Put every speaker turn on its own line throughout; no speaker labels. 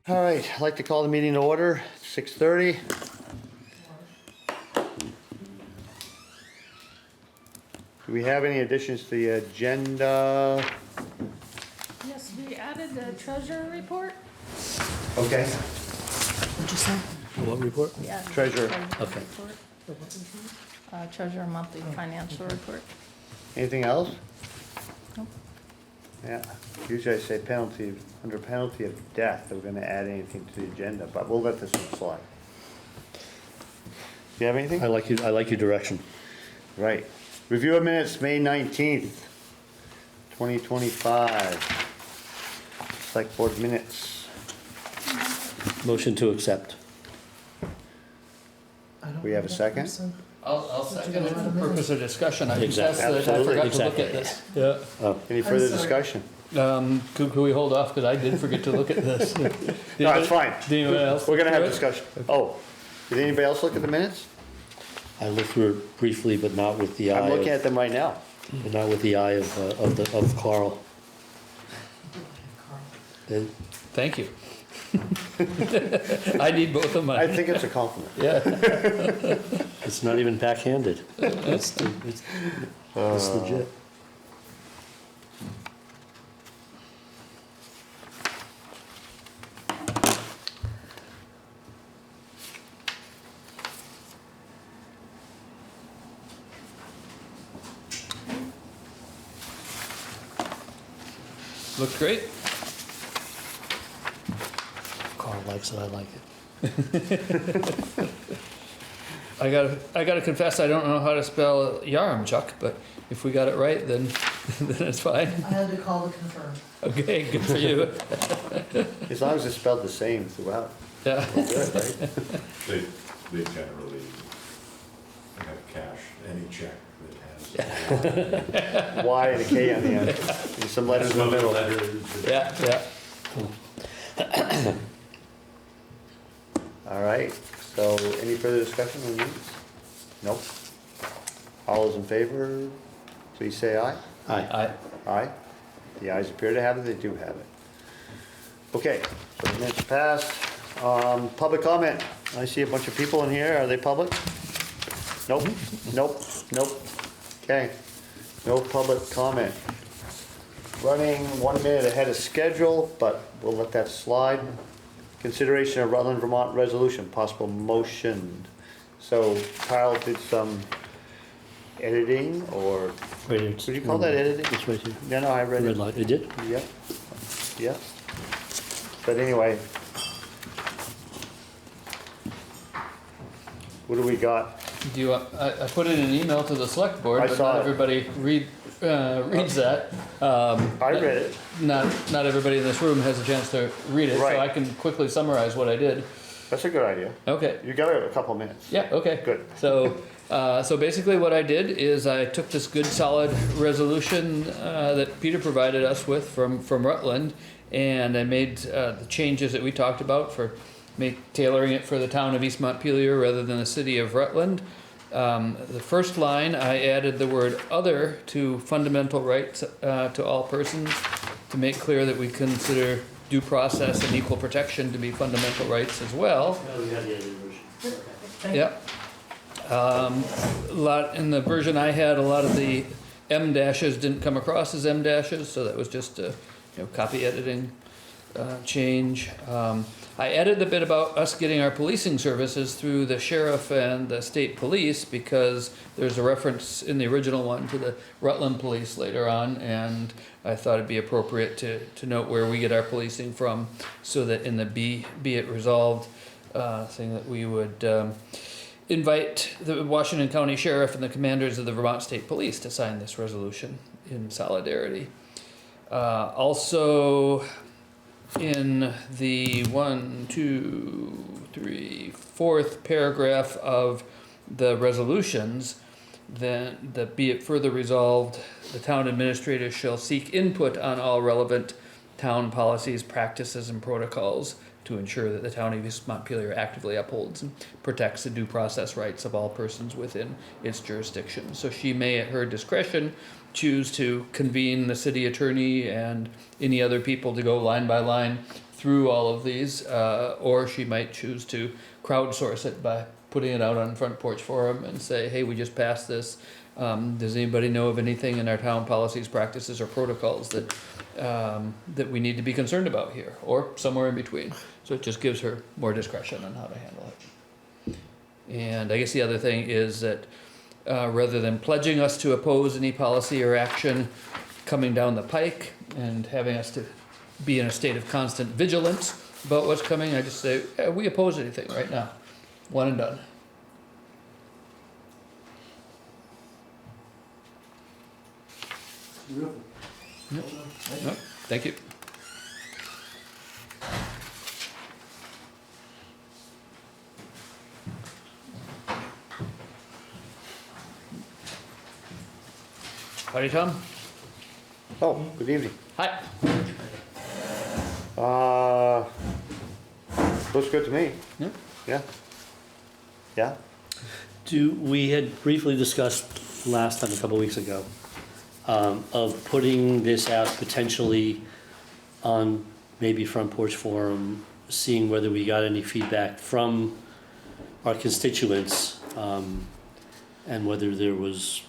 All right, I'd like to call the meeting to order, 6:30. Do we have any additions to the agenda?
Yes, we added the treasurer report.
Okay.
What'd you say?
What report?
Yeah.
Treasurer.
Okay.
Report. Treasurer monthly financial report.
Anything else?
Nope.
Yeah, usually I say penalty, under penalty of death, we're gonna add anything to the agenda, but we'll let this one slide. Do you have anything?
I like your direction.
Right. Review of minutes, May 19th, 2025. Selectboard minutes.
Motion to accept.
We have a second?
I'll second it for the purpose of discussion. I confess
Exactly.
that I forgot to look
Exactly.
at this. Yeah.
Any further
sorry.
discussion?
Could we hold off, because I did forget to look at this.
No, it's fine.
Did anyone else?
We're gonna have
do it?
discussion. Oh, did anybody else look at the minutes?
I looked through it briefly, but not with the
I'm
eye
looking
of,
at them right now.
but not with the eye of Carl. Then-
Thank you. I need both of
I
mine.
think it's a compliment.
Yeah.
It's not even backhanded. It's legit.
Looks great.
Carl likes it, I like it.
I gotta confess, I don't know how to spell Yarmchuk, but if we got it right, then, then it's fine.
I had to call to confirm.
Okay, good for you.
As long as it's spelled the same throughout.
Yeah.
We're good, right?
They generally have cash any check that has.
Y and a K on the end, and some letters in the middle.
Yeah, yeah.
All right, so any further discussion on these? Nope. All those in favor, please say aye.
Aye.
Aye. The ayes appear to have it, they do have it. Okay, so the minutes passed. Public comment. I see a bunch of people in here. Are they public? Nope, nope, nope. Okay, no public comment. Running 1 minute ahead of schedule, but we'll let that slide. Consideration of Rutland, Vermont resolution, possible motion. So Kyle did some editing, or,
Right here, it's-
would you call that editing?
It's right here.
No, no, I read
Red
it.
light, it did?
Yep, yep. But anyway. What do we got?
Do you, I put in an email to the select board,
I
but
saw
not
it.
everybody reads that.
I read it.
Not everybody in this room has a chance to read it, so
Right.
I can quickly summarize what I did.
That's a good idea.
Okay,
You got a couple minutes.
yeah, okay.
Good.
So basically what I did is I took this good solid resolution that Peter provided us with from Rutland, and I made the changes that we talked about for tailoring it for the town of East Montpelier rather than the city of Rutland. The first line, I added the word "other" to fundamental rights to all persons to make clear that we consider due process and equal protection to be fundamental rights as well.
No, we got the edited version.
Thank you.
Yep. In the version I had, a lot of the M dashes didn't come across as M dashes, so that was just a copy editing change. I added the bit about us getting our policing services through the sheriff and the state police, because there's a reference in the original one to the Rutland police later on, and I thought it'd be appropriate to note where we get our policing from, so that in the be it resolved thing that we would invite the Washington County Sheriff and the commanders of the Vermont State Police to sign this resolution in solidarity. Also, in the 4th paragraph of the resolutions, then be it further resolved, the town administrator shall seek input on all relevant town policies, practices, and protocols to ensure that the town of East Montpelier actively upholds and protects the due process rights of all persons within its jurisdiction. So she may, at her discretion, choose to convene the city attorney and any other people to go line by line through all of these, or she might choose to crowdsource it by putting it out on Front Porch Forum and say, hey, we just passed this. Does anybody know of anything in our town policies, practices, or protocols that that we need to be concerned about here, or somewhere in between? So it just gives her more discretion on how to handle it. And I guess the other thing is that rather than pledging us to oppose any policy or action coming down the pike and having us to be in a state of constant vigilance about what's coming, I just say, we oppose anything right now. One and done. Yep. Thank you. Howdy, Tom.
Oh, good evening.
Hi.
Looks good to me.
Yeah.
Yeah. Yeah?
We had briefly discussed last time, a couple weeks ago, of putting this out potentially on maybe Front Porch Forum, seeing whether we got any feedback from our constituents, and whether there was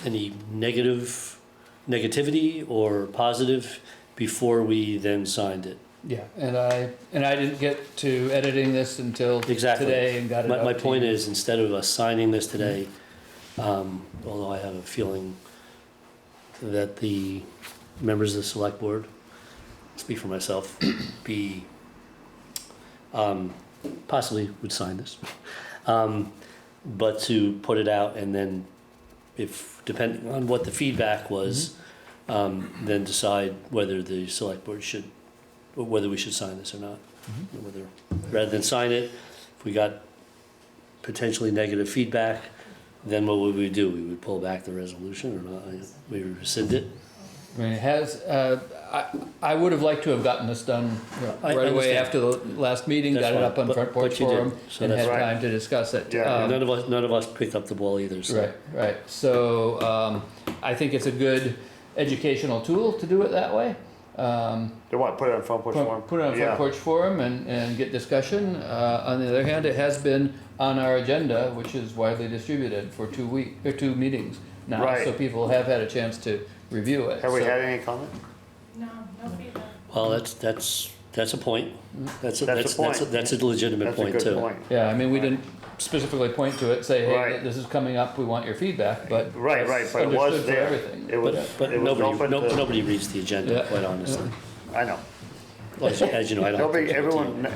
any negativity or positive before we then signed it.
Yeah, and I didn't get to editing this until
Exactly.
today and got it
My
out to
point
you.
is, instead of us signing this today, although I have a feeling that the members of the select board, speak for myself, possibly would sign this. But to put it out and then, if, depending on what the feedback was, then decide whether the select board should, or whether we should sign this or not. Or whether, rather than sign it, if we got potentially negative feedback, then what would we do? We would pull back the resolution or not? We would rescind it?
I mean, it has, I would have liked to have gotten this done
I
right away
understand.
after the last meeting,
That's
got it
fine,
up on
but-
Front Porch
but you did,
Forum,
so
and
that's
had
right.
time to discuss it.
Yeah.
None of us picked up the ball either, so.
Right. So, I think it's a good educational tool to do it that way.
They want, put it on Front Porch Forum?
Put it on
Yeah.
Front Porch Forum and get discussion. On the other hand, it has been on our agenda, which is widely distributed for 2 meetings now.
Right.
So people have had a chance to review it.
Have we
So-
had any comment?
No, no feedback.
Well, that's a point. That's a
point.
that's a legitimate
That's a
point
good
too.
point.
Yeah, I mean, we didn't specifically point to it, say, hey,
Right.
this is coming up, we want your feedback, but.
Right,
it's
but it was
understood for
there.
everything.
It was,
But
it was open to,
nobody reads the agenda,
Yeah.
quite honestly.
I know.
Well, as you know, I don't.
Nobody,
think
everyone,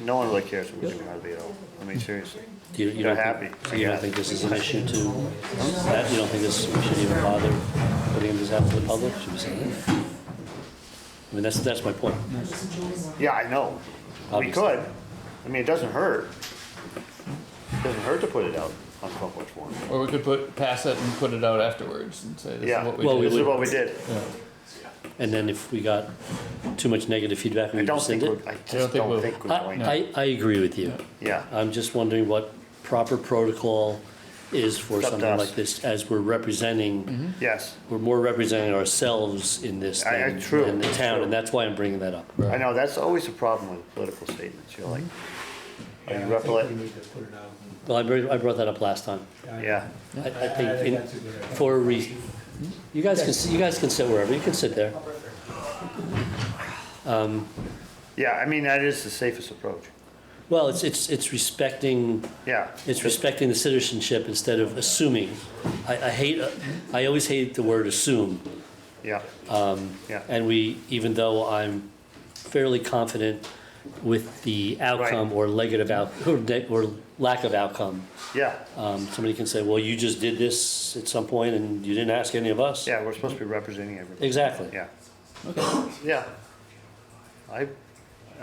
no one really cares what we do hardly at all. I mean, seriously.
You
They're
don't
happy.
think, so you don't think this is an issue to, that, you don't think this, we should even bother putting this out to the public? Should we say that? I mean, that's my point.
Yeah, I know. We
Obviously.
could. I mean, it doesn't hurt. It doesn't hurt to put it out on Front Porch Forum.
Or we could pass it and put it out afterwards and say, this
Yeah.
is what we
Well,
did.
This is what we did.
Yeah.
And then if we got too much negative feedback, we
I
would
don't think
rescind
we're,
it?
I just don't think we're going to.
I agree with you.
Yeah,
I'm just wondering what proper protocol is for
It's up to
something
us.
like this, as we're representing,
yes.
we're more representing ourselves in this than
true,
than the town,
true.
and that's why I'm bringing that up.
I know, that's always a problem with political statements. You're like, are you representing?
Well, I brought that up last time.
Yeah,
I think for a reason. You guys can sit wherever, you can sit there.
yeah, I mean, that is the safest approach.
Well, it's respecting,
Yeah.
it's respecting the citizenship instead of assuming. I always hate the word assume.
Yeah, yeah.
And even though I'm fairly confident with the outcome or or lack of outcome,
Yeah,
somebody can say, well, you just did this at some point and you didn't ask any of us.
yeah, we're supposed to be representing everybody.
Exactly.
Yeah,
Okay.
yeah. I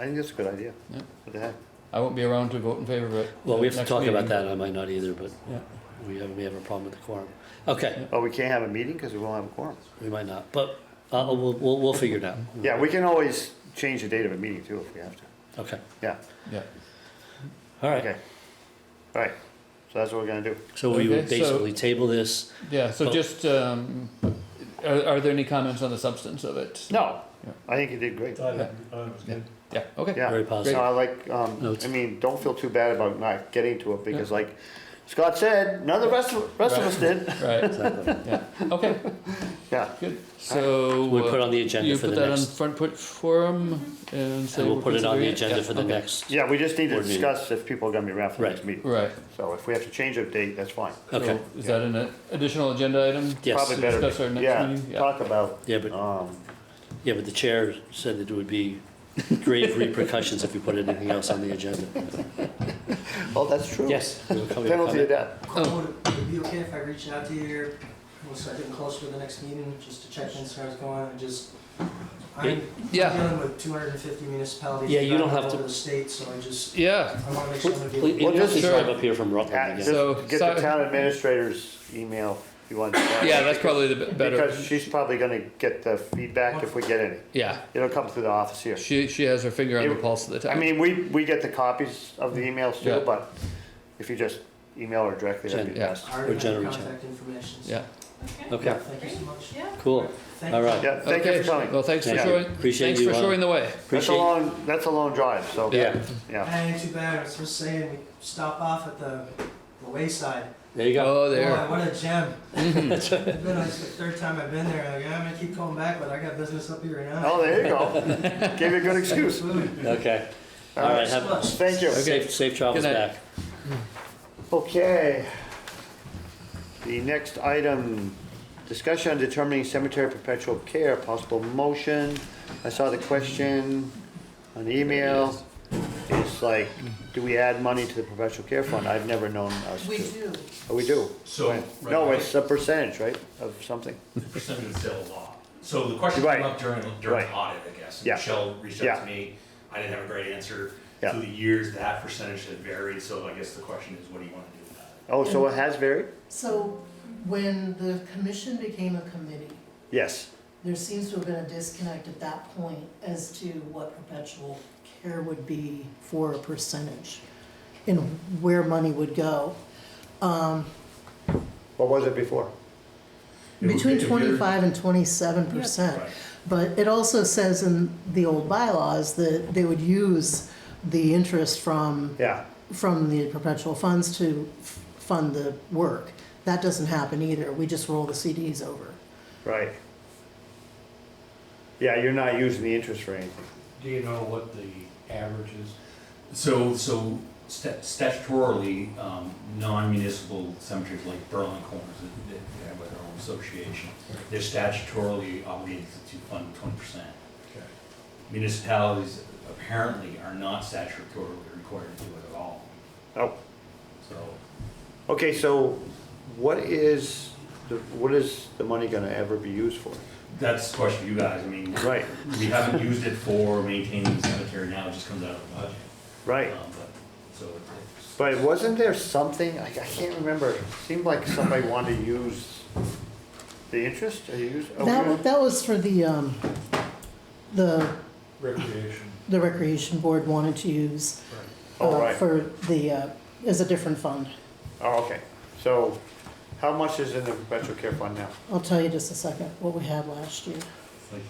think that's a good idea.
Yeah.
What the heck?
I won't be around to vote in favor of it.
Well, we have to
next
talk about
meeting.
that. I might not either, but
Yeah.
we have a problem with the quorum. Okay,
Oh, we can't have a meeting because we won't have a quorum.
we might not, but we'll figure it out.
Yeah, we can always change the date of a meeting too if we have to.
Okay,
Yeah,
Yeah.
all right.
okay. All right, so that's what we're gonna do.
So we would
Okay, so-
basically table this.
Yeah, so
Well-
just, are there any comments on the substance of it?
No,
Yeah.
I think you did great.
Thought it was good.
Yeah, okay.
Yeah.
Very positive.
No, I like,
Notes.
I mean, don't feel too bad about not getting to it, because like Scott said, none of the rest of us did.
Right,
Exactly.
yeah, okay,
Yeah,
good. So.
We put on the agenda
You
for
put
the
that on
next,
front put forum and say.
and we'll
we're
put it on the
considering
agenda
Yeah,
for the
okay.
next,
yeah, we just need to
Board meeting.
discuss if people are gonna be around for the next
Right.
meeting.
Right.
So if we have to change a date, that's fine.
okay,
So is that an additional agenda item?
yes.
Probably
To
better,
discuss our next
yeah,
meeting? Yeah.
talk about,
Yeah, but the chair said that it would be grave repercussions if we put anything else on the agenda.
oh, that's true.
Yes. we will come-
Penalty of death.
Oh.
Would it be okay if I reach out to you here, we'll start getting closer to the next meeting, just to check in, see how it's going, and just, I'm
Yeah.
dealing with 250 municipalities.
Yeah, you don't have
all
to-
over the state, so I just,
Yeah,
I wanna make sure I'm gonna be
Please,
able
you
Well,
don't have to
just-
drive up here from Rutland
Just
again.
So-
get the town administrator's email if you want.
yeah, that's probably the better.
Because she's probably gonna get the feedback if we get any.
Yeah,
It'll come through the office here.
she has her finger on the pulse of the
I
time.
mean, we get the copies of the emails
Yeah.
too, but if you just email her directly, that'd be
Yeah.
best.
I already have your
generally
contact information. so-
Yeah,
Okay,
Thank you so much.
Yeah.
cool,
Thank
all
you.
right.
Yeah, thank you
okay,
for coming.
well, thanks for
Yeah.
showing,
Appreciate
thanks
you,
for showing the way.
That's a long drive, so.
Yeah,
Yeah,
Ain't too bad, I was just saying, we stop off at the wayside.
there you go.
Oh,
Boy,
there.
what a gem.
Mhm.
It's been like the third time I've been there, like, yeah, I'm gonna keep going back, but I got business up here now.
oh, there you go. Gave you a good excuse.
Food.
Okay,
All
all right,
right,
have,
thank you.
Okay.
safe travels
Good night.
back.
Okay. The next item, discussion on determining cemetery perpetual care, possible motion. I saw the question on the email. It's like, do we add money to the perpetual care fund? I've never known us
We
to.
do.
Oh, we do?
So,
Right.
right
No,
now-
it's a percentage, right, of something?
percent of the sale law. So the question
Right.
came up during
Right.
audit, I guess. and
Yeah.
Michelle reached
Yeah.
out to me. I didn't have a great answer.
Yeah.
Through the years, that percentage has varied, so I guess the question is, what do you want to do with that?
Oh, so it has varied?
So when the commission became a committee,
Yes.
there seems to have been a disconnect at that point as to what perpetual care would be for a percentage and where money would go.
What was it before?
Between
If you're-
25 and 27%.
Right.
But it also says in the old bylaws that they would use the interest from
Yeah,
the perpetual funds to fund the work. That doesn't happen either. We just roll the CDs over.
right. Yeah, you're not using the interest for anything.
Do you know what the average is?
So statutorily, non-municipal cemeteries like Berlin Corners, they have their own association. They're statutorily obligated to fund 20%.
Okay.
Municipalities apparently are not statutorily required to do it at all.
Oh,
So
okay, so what is the money gonna ever be used for?
that's the question for you guys. I mean,
Right,
we haven't used it for maintaining the cemetery now, it just comes out of the budget.
right.
So it's,
But wasn't there something, I can't remember, it seemed like somebody wanted to use the interest, or use? oh, yeah.
That was for the
Recreation.
recreation board wanted to use
Oh, right.
for the, as a different fund.
Oh, okay, so how much is in the perpetual care fund now?
I'll tell you just a second what we had last year.
it's like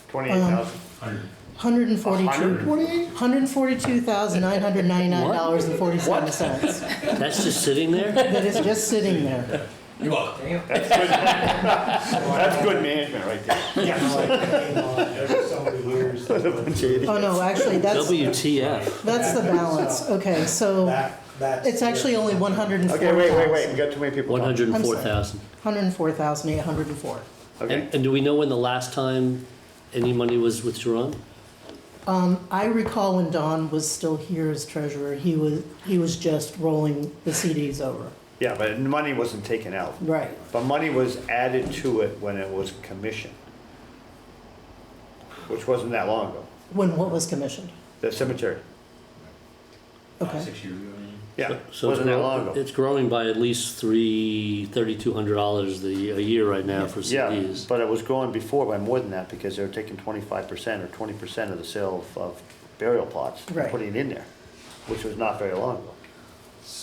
28,000?
100.
$142,999.47.
That's just sitting there?
That is just sitting there.
You're welcome.
Damn.
That's good management right there.
Every somebody lures.
Oh, no, actually, that's
WTF?
the balance. Okay, so
That's.
it's actually only 104,000.
Okay, wait, we got too many people talking.
104,000.
104,804.
Okay,
And do we know when the last time any money was withdrawn?
I recall when Don was still here as treasurer, he was just rolling the CDs over.
yeah, but money wasn't taken out,
Right.
but money was added to it when it was commissioned, which wasn't that long ago,
When what was commissioned?
the cemetery.
5,
Okay.
6 years ago. I mean.
Yeah,
So
wasn't that long ago.
It's growing by at least $3,200 a year right now for
Yeah,
CDs.
but it was growing before by more than that, because they were taking 25% or 20% of the sale of burial plots, and
Right.
putting it in there, which was not very long ago,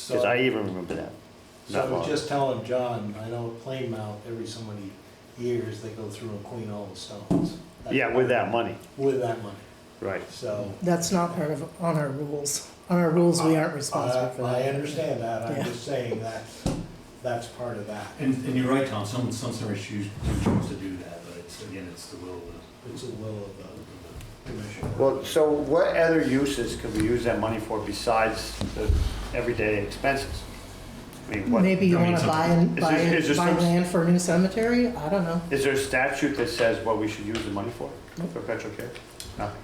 because I even remember that.
So
Not
I was
long.
just telling John, I know at Plainmouth, every so many years, they go through and clean all the stones.
Yeah, with that money,
With that money,
right.
so.
That's not part of, on our rules. On our rules, we aren't responsible for
I
that.
understand that, I'm
Yeah.
just saying that's part of that.
And you're right, Tom, some cemeteries choose to do that, but it's, again, it's the will of the.
It's a will of the commission.
Well, so what other uses could we use that money for besides the everyday expenses? I mean, what,
Maybe you
I mean,
wanna
some-
is there
buy
some-
land for a new cemetery? I don't know.
is there a statute that says what we should use the money for, perpetual care? Nothing.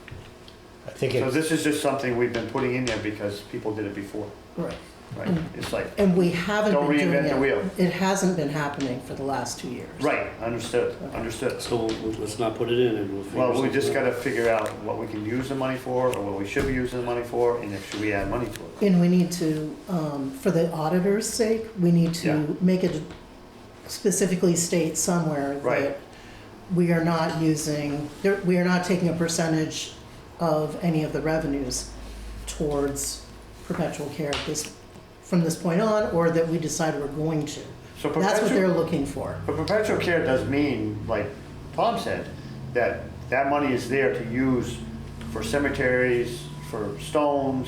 I think
So
it's,
this is just something we've been putting in there because people did it before,
Right.
right? It's like,
And we haven't
Don't
been doing
reinvent the wheel.
it. It hasn't been happening for the last 2 years.
right, understood, understood.
So let's not put it in and we'll figure
Well, we
something
just
out.
gotta figure out what we can use the money for, or what we should be using the money for, and if should we add money to it.
And we need to, for the auditor's sake, we need
Yeah.
to make it specifically state somewhere
Right.
that we are not using, we are not taking a percentage of any of the revenues towards perpetual care from this point on, or that we decide we're going to.
So
That's what they're
perpetual,
looking for.
but perpetual care does mean, like Tom said, that that money is there to use for cemeteries, for stones,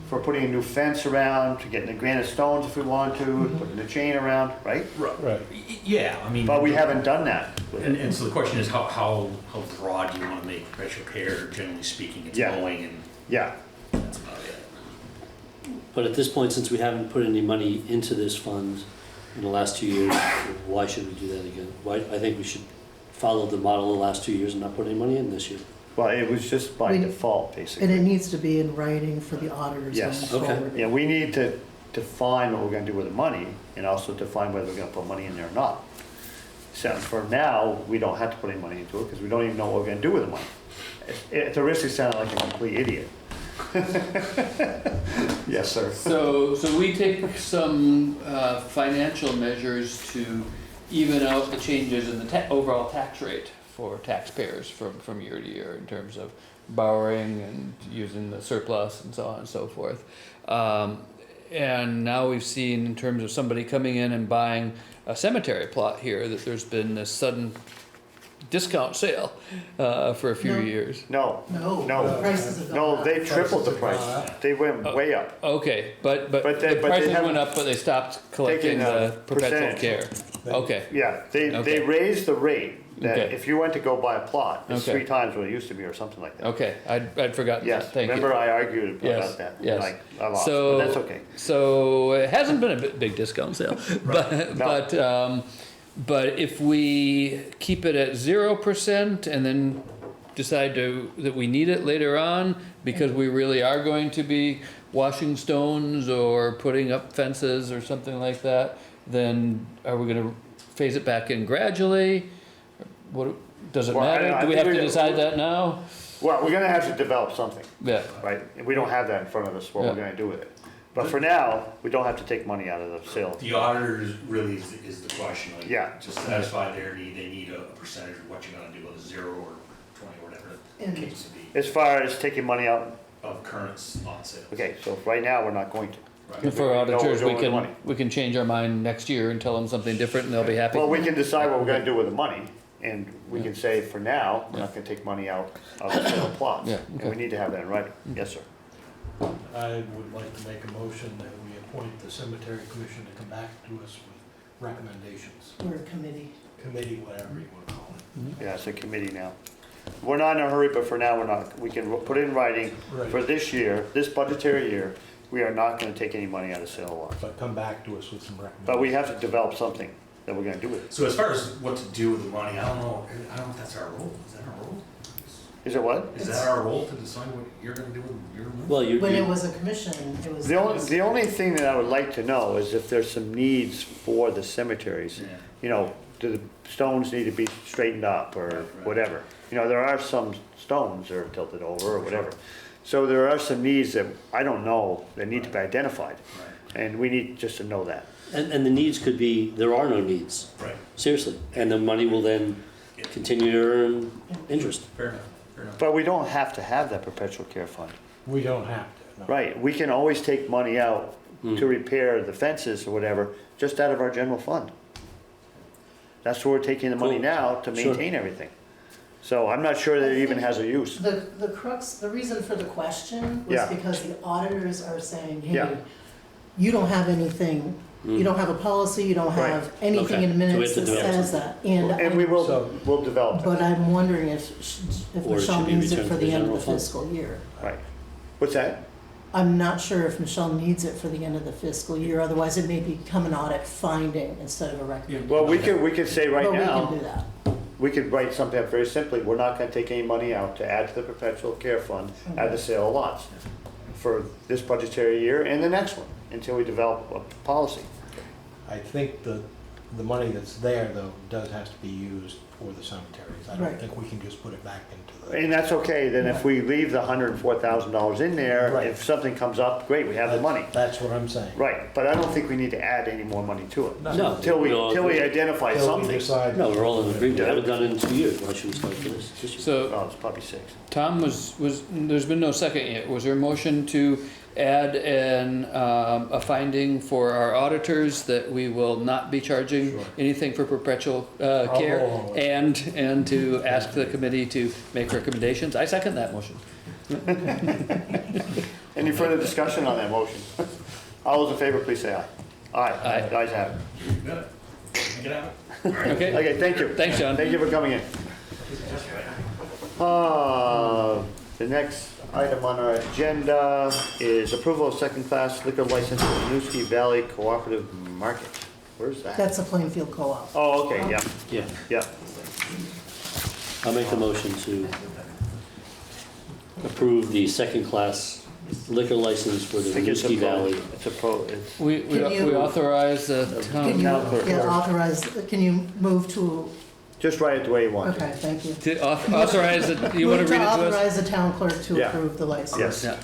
for putting a new fence around, to getting the granite stones if we want to, putting the chain around, right?
right.
Yeah, I mean.
But we haven't done that with it.
And so the question is, how broad do you want to make perpetual care, generally speaking, it's
Yeah.
mowing, and
Yeah,
that's about it.
But at this point, since we haven't put any money into this fund in the last 2 years, why should we do that again? Why, I think we should follow the model of the last 2 years and not put any money in this year.
well, it was just by
We-
default,
And it
basically.
needs to be in writing for the auditors going
Yes.
Okay.
forward.
Yeah, we need to define what we're gonna do with the money, and also define whether we're gonna put money in there or not. So for now, we don't have to put any money into it, because we don't even know what we're gonna do with the money. At the risk of sounding like a complete idiot. Yes, sir.
So we take some financial measures to even out the changes in the overall tax rate for taxpayers from year to year in terms of borrowing and using the surplus and so on and so forth. And now we've seen in terms of somebody coming in and buying a cemetery plot here, that there's been this sudden discount sale for a few
No.
years.
No,
No,
No.
the prices have gone
no,
up.
they tripled the
Prices
price.
have gone
They went way up.
Okay, but
But they-
the
but they
prices
haven't
went up, but they stopped collecting
taken a
the perpetual
percentage.
care. Okay,
Yeah, they
Okay.
raised the rate, that
Okay.
if you went to go buy a plot, it's
Okay.
3 times what it used to be, or something like that.
okay, I'd forgotten
Yes,
that, thank you.
remember I argued
Yes,
about that,
yes.
like, I lost,
So-
but that's okay.
So it hasn't been a big discount sale, but if we keep it at 0% and then decide that we need it later on because we really are going to be washing stones or putting up fences or something like that, then are we gonna phase it back in gradually? What, does it
Well, I
matter? Do we
think
have to
we-
decide that now?
Well, we're gonna have to develop something,
Yeah,
right? And we don't have that in front of us, what we're
Yeah.
gonna do with it. But for now, we don't have to take money out of the sale.
The auditors really is the question, like,
Yeah.
to satisfy their need, they need a percentage of what you're gonna do, whether 0 or 20 or whatever
And-
the case to be,
As far as taking money out,
of currents on sales.
okay, so right now, we're not going to.
Right.
for
know what
auditors,
we're
we
doing with money.
can change our mind next year and tell them something different and they'll be happy.
Well, we can decide what we're gonna do with the money, and we can say, for now, we're not gonna take money out of the sale of plots.
Yeah,
And
okay.
we need to have that in writing, yes, sir.
I would like to make a motion that we appoint the cemetery commission to come back to us with recommendations,
We're a committee.
committee, whatever you wanna call it.
Yeah, it's a committee now. We're not in a hurry, but for now, we're not, we can put it in writing, for
Right,
this year, this budgetary year, we are not gonna take any money out of sale of lots.
but come back to us with some recommendations.
But we have to develop something that we're gonna do with it.
So as far as what to do with the money, I don't know if that's our role, is that our role?
Is it what?
Is that our role to decide what you're gonna do with your money?
Well,
When it was a commission, it was.
The only thing that I would like to know is if there's some needs for the cemeteries.
Yeah.
You know, do the stones need to be straightened up or
Right.
whatever? You know, there are some stones that are tilted over or whatever. So there are some needs that I don't know that need to be identified.
Right,
And we need just to know that.
and the needs could be, there are no needs,
right,
seriously. And the money will then continue to earn interest.
fair enough, fair enough.
But we don't have to have that perpetual care fund.
We don't have to, no.
Right, we can always take money out to repair the fences or whatever, just out of our general fund. That's where we're taking the money
Cool.
now to
Sure.
maintain everything. So I'm not sure that it even has a use.
The crux, the reason for the question was
Yeah.
because the auditors are saying,
Yeah.
hey, you don't have anything, you don't have a policy, you don't
Right.
have anything
Okay.
in the minutes
So
that
we have to develop
says that.
And we
So-
will develop it,
But I'm wondering if
Or it
Michelle
should be
needs it
returned
for
to the
the end of
general
the
fund.
fiscal year.
right. What's that?
I'm not sure if Michelle needs it for the end of the fiscal year, otherwise it may become an audit finding instead of a recommendation.
Well, we could say right
But we can
now,
do that.
we could write something up very simply, we're not gonna take any money out to add to the perpetual care fund at the sale of lots for this budgetary year and the next one, until we develop a policy.
I think the money that's there, though, does have to be used for the cemeteries. I
Right.
don't think we can just put it back into the.
And that's okay, then if we leave the $104,000 in there,
Right.
if something comes up, great, we have the money.
That's what I'm saying.
Right, but I don't think we need to add any more money to it.
No.
Till we
all
till we
agree.
identify
Till we
something.
decide.
No, we're all in agreement. I haven't done it in 2 years. Why should we start for this? year?
So
Oh, it's probably 6.
Tom there's been no second yet. Was there a motion to add a finding for our auditors that we will not be charging
Sure.
anything for perpetual care?
Oh.
And to ask the committee to make recommendations? I second that motion.
Any further discussion on that motion? All those in favor, please say aye. Aye.
Aye.
Guys have it.
Got it. Get out.
Okay?
Okay, thank you.
Thanks, John.
Thank you for coming in. The next item on our agenda is approval of second-class liquor license for Winooski Valley Cooperative Market. Where's that?
That's a Plainfield Co-op.
Oh, okay, yeah,
Yeah,
yeah.
I'll make the motion to approve the second-class liquor license for the
I think it's
Winooski Valley.
it's
We
Can you-
authorize the
Can
town
you,
Town clerk.
yeah, authorize, can you move to,
just write it the way you want.
okay, thank you.
to authorize it, you want to
Move
read it to us?
authorize the town clerk to
Yeah.
approve the license.
Yes,
Yeah.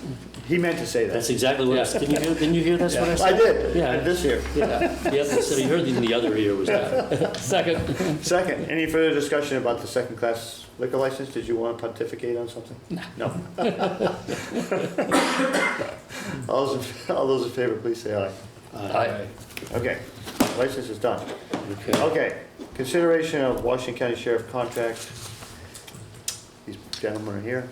he meant to say
That's
that.
exactly what I said. Didn't you hear that's what I
I
said?
did,
Yeah.
this year.
Yeah, so you heard in the other ear was that.
Second.
Second, any further discussion about the second-class liquor license? Did you want to pontificate on something? No. All those in favor, please say aye.
Aye.
Okay, license is done.
Okay.
Okay, consideration of Washington County Sheriff contract. These gentlemen are here.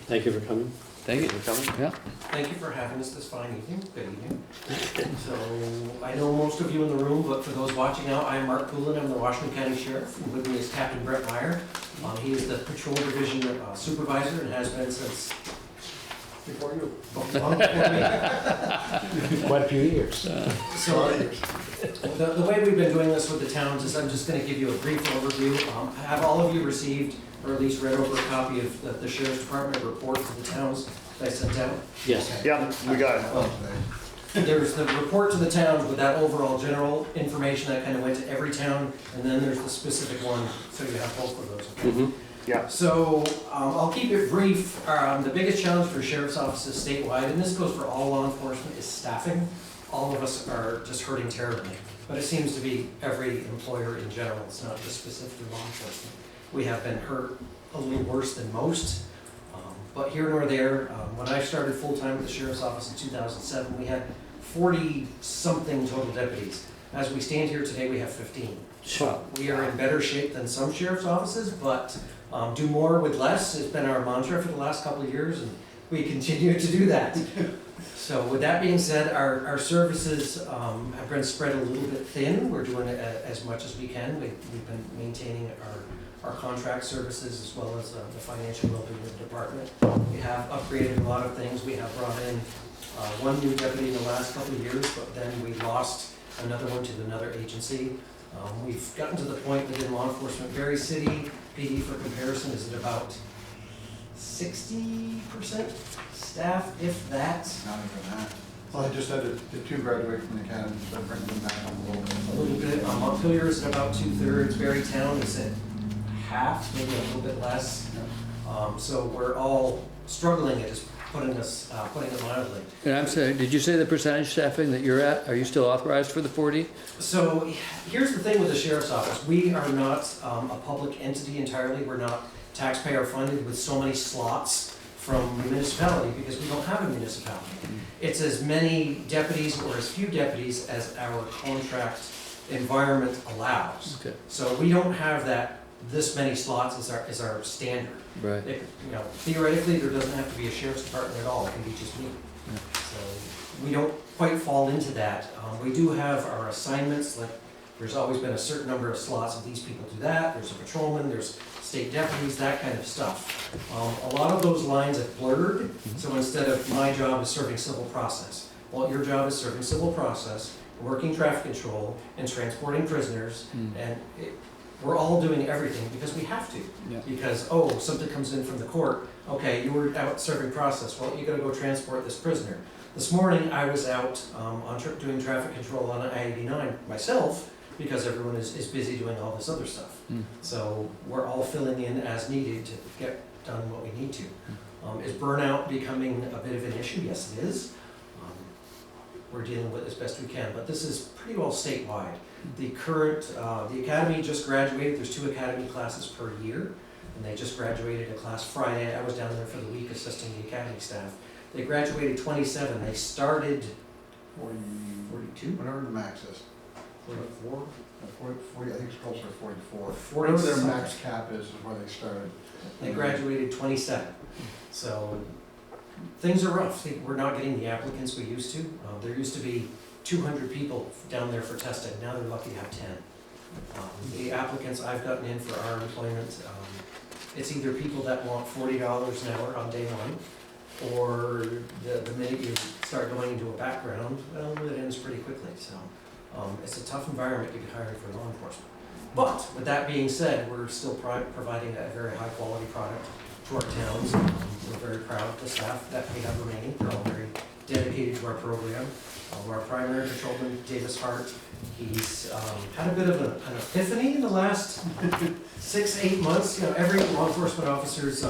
Thank you for coming.
Thank you.
For coming.
Yeah.
Thank you for having us this fine evening. Good evening. So I know most of you in the room, but for those watching out, I'm Mark Poulin. I'm the Washington County Sheriff. And with me is Captain Brett Meyer. He is the Patrol Division Supervisor and has been since before you. Long before me.
Quite a few years.
So the way we've been doing this with the towns is I'm just going to give you a brief overview. Have all of you received or at least read over a copy of the Sheriff's Department report to the towns that I sent out?
Yes.
Yeah, we got it.
There's the report to the towns with that overall general information that kind of went to every town, and then there's the specific one, so you have both of those. Okay?
Mhm.
Yeah,
So I'll keep it brief. The biggest challenge for sheriff's offices statewide, and this goes for all law enforcement, is staffing. All of us are just hurting terribly, but it seems to be every employer in general. It's not just specific to law enforcement. We have been hurt a little worse than most. But here nor there, when I started full-time with the Sheriff's Office in 2007, we had 40-something total deputies. As we stand here today, we have 15.
Sure.
We are in better shape than some sheriff's offices, but do more with less has been our mantra for the last couple of years, and we continue to do that. So with that being said, our services have been spread a little bit thin. We're doing it as much as we can. We've been maintaining our contract services as well as the financial well-being of the department. We have upgraded a lot of things. We have brought in one new deputy in the last couple of years, but then we lost another one to another agency. We've gotten to the point that in law enforcement, Berry City PD for comparison is at about 60% staff, if that.
Not even that. Well, I just had the two graduate from the academy, so I'm bringing them back on a little bit.
A little bit. Montpelier is at about 2/3. Berrytown is at half, maybe a little bit less. So we're all struggling at just putting it mildly.
And I'm sorry, did you say the percentage staffing that you're at? Are you still authorized for the 40?
So here's the thing with the sheriff's office. We are not a public entity entirely. We're not taxpayer funded with so many slots from municipality because we don't have a municipality. It's as many deputies or as few deputies as our contract environment allows.
Okay.
So we don't have that, this many slots is our standard.
Right.
Theoretically, there doesn't have to be a sheriff's department at all, it can be just me. So we don't quite fall into that. We do have our assignments, like there's always been a certain number of slots and these people do that. There's a patrolman, there's state deputies, that kind of stuff. A lot of those lines have blurred, so instead of my job is serving civil process, well, your job is serving civil process, working traffic control, and transporting prisoners, and we're all doing everything because we have to.
Yeah.
Because, something comes in from the court, okay, you were out serving process, well, you gotta go transport this prisoner. This morning, I was out doing traffic control on I-89 myself, because everyone is busy doing all this other stuff. So we're all filling in as needed to get done what we need to. Is burnout becoming a bit of an issue? Yes, it is. We're dealing with it as best we can, but this is pretty well statewide. The academy just graduated. There's 2 academy classes per year, and they just graduated a class Friday. I was down there for the week assisting the academy staff. They graduated 27. They started 42?
Whatever the max is. 44? 40, I think it's closer to 44.
40
Whatever their
something.
max cap is where they started.
They graduated 27. So things are rough. We're not getting the applicants we used to. There used to be 200 people down there for testing. Now they're lucky to have 10. The applicants I've gotten in for our employment, it's either people that want $40 an hour on day one, or the minute you start going into a background, well, it ends pretty quickly. So it's a tough environment to get hired for law enforcement. But with that being said, we're still providing a very high quality product to our towns. We're very proud of the staff that we have remaining. They're all very dedicated to our program. Our primary patrolman, Davis Hart, he's had a bit of an epiphany in the last 6-8 months. Every law enforcement officer's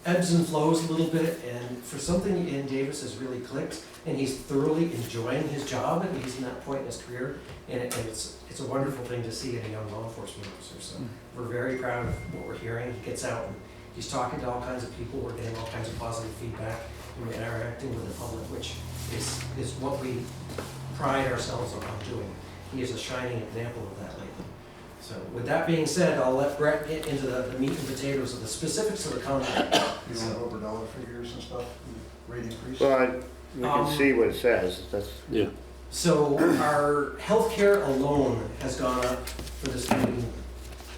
ebbs and flows a little bit, and for something in Davis has really clicked, and he's thoroughly enjoying his job, and he's in that point in his career, and it's a wonderful thing to see in a young law enforcement officer. So we're very proud of what we're hearing. He gets out and he's talking to all kinds of people. We're getting all kinds of positive feedback, and we're interacting with the public, which is what we pride ourselves on doing. He is a shining example of that lately. So with that being said, I'll let Brett get into the meat and potatoes of the specifics of the contract.
You know, over dollar figures and stuff, rate increase?
Well, we can see what it says, that's.
Yeah.
So our healthcare alone has gone up for this meeting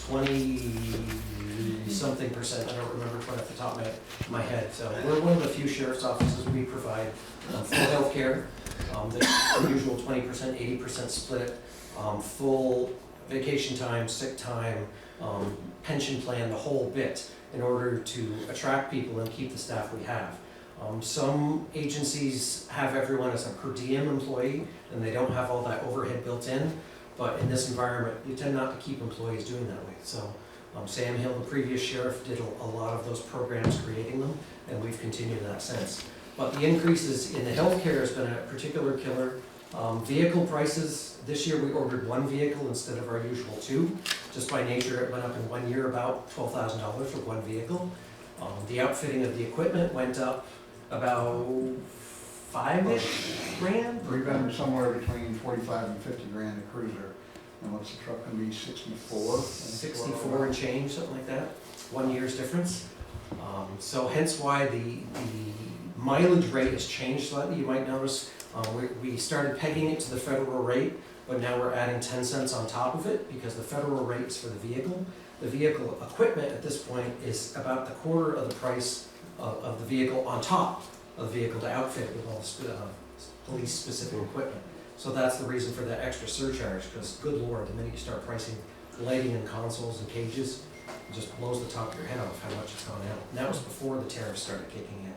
20-something %. I don't remember quite off the top of my head. So we're one of the few sheriff's offices we provide full healthcare, the usual 20%, 80% split, full vacation time, sick time, pension plan, the whole bit, in order to attract people and keep the staff we have. Some agencies have everyone as a per diem employee, and they don't have all that overhead built in, but in this environment, you tend not to keep employees doing that way. So Sam Hill, the previous sheriff, did a lot of those programs, creating them, and we've continued in that sense. But the increases in the healthcare has been a particular killer. Vehicle prices, this year we ordered 1 vehicle instead of our usual 2. Just by nature, it went up in 1 year about $12,000 for 1 vehicle. The outfitting of the equipment went up about 5-ish grand.
We've been somewhere between 45 and 50 grand a cruiser. And what's the truck gonna be, 64?
64 and change, something like that. 1 year's difference. So hence why the mileage rate has changed slightly. You might notice we started pegging it to the federal rate, but now we're adding 10 cents on top of it because the federal rate is for the vehicle. The vehicle equipment at this point is about the quarter of the price of the vehicle on top of the vehicle to outfit it with all police-specific equipment. So that's the reason for that extra surcharge, because good Lord, the minute you start pricing lighting and consoles and cages, it just blows the top of your head off how much it's gone out. And that was before the tariffs started kicking in.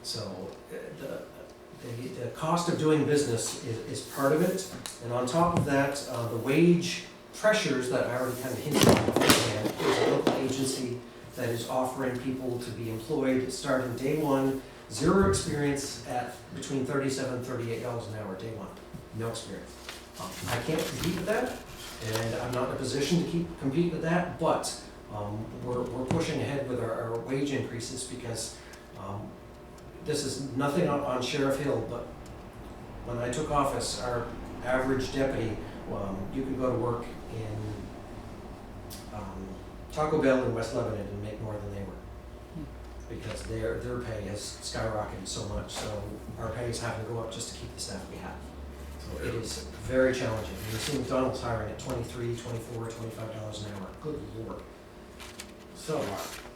So the cost of doing business is part of it, and on top of that, the wage pressures that I already kind of hinted at beforehand. There's a local agency that is offering people to be employed starting day one, 0 experience at between $37 and $38 an hour day one, no experience. I can't compete with that, and I'm not in a position to compete with that, but We're pushing ahead with our wage increases because this is nothing on Sheriff Hill, but when I took office, our average deputy, you could go to work in Taco Bell in West Lebanon and make more than they were. Because their pay has skyrocketed so much, so our pay is having to go up just to keep the staff we have. So it is very challenging. You see McDonald's hiring at $23, $24, $25 an hour. Good Lord. So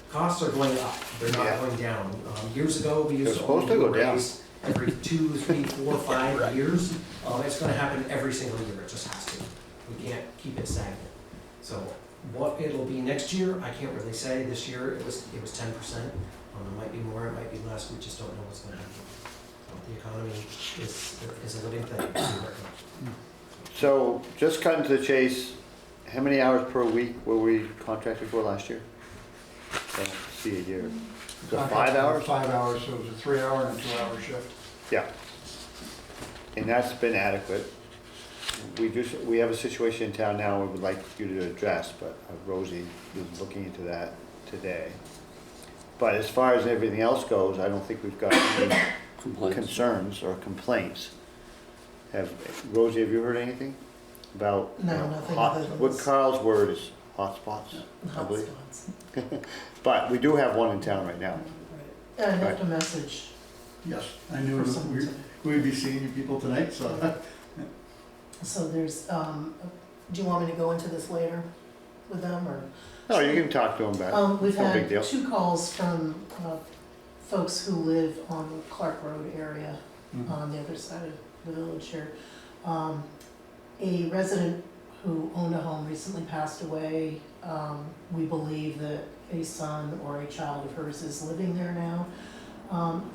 costs are going up. They're not
Yeah.
going down. Years ago, we used
They're
to
supposed
only
to
do
go
a
down.
raise every 2, 3, 4, 5 years. It's gonna happen every single year. It just has to. We can't keep it stagnant. So what it'll be next year, I can't really say. This year, it was 10%. It might be more, it might be less. We just don't know what's gonna happen. The economy is a living thing.
So, just cutting to the chase, how many hours per week were we contracted for last year? Let's see it here. Was it 5 hours?
5 hours, so it was a 3-hour and a 2-hour shift.
Yeah. And that's been adequate. We have a situation in town now we would like you to address, but Rosie is looking into that today. But as far as everything else goes, I don't think we've got any concerns or complaints. Rosie, have you heard anything about?
No,
you know,
nothing
hot-
other than
What
this.
Carl's word is hotspots, I believe.
Hotspots.
But we do have one in town right now.
Right. And I left a message
Yes, I knew
for someone today.
we'd be seeing you people tonight, so.
So there's, do you want me to go into this later with them, or?
No, you can talk to them about it.
We've
No big
had
deal.
2 calls from folks who live on the Clark Road area,
Mhm.
on the other side of the village here. A resident who owned a home recently passed away. We believe that a son or a child of hers is living there now.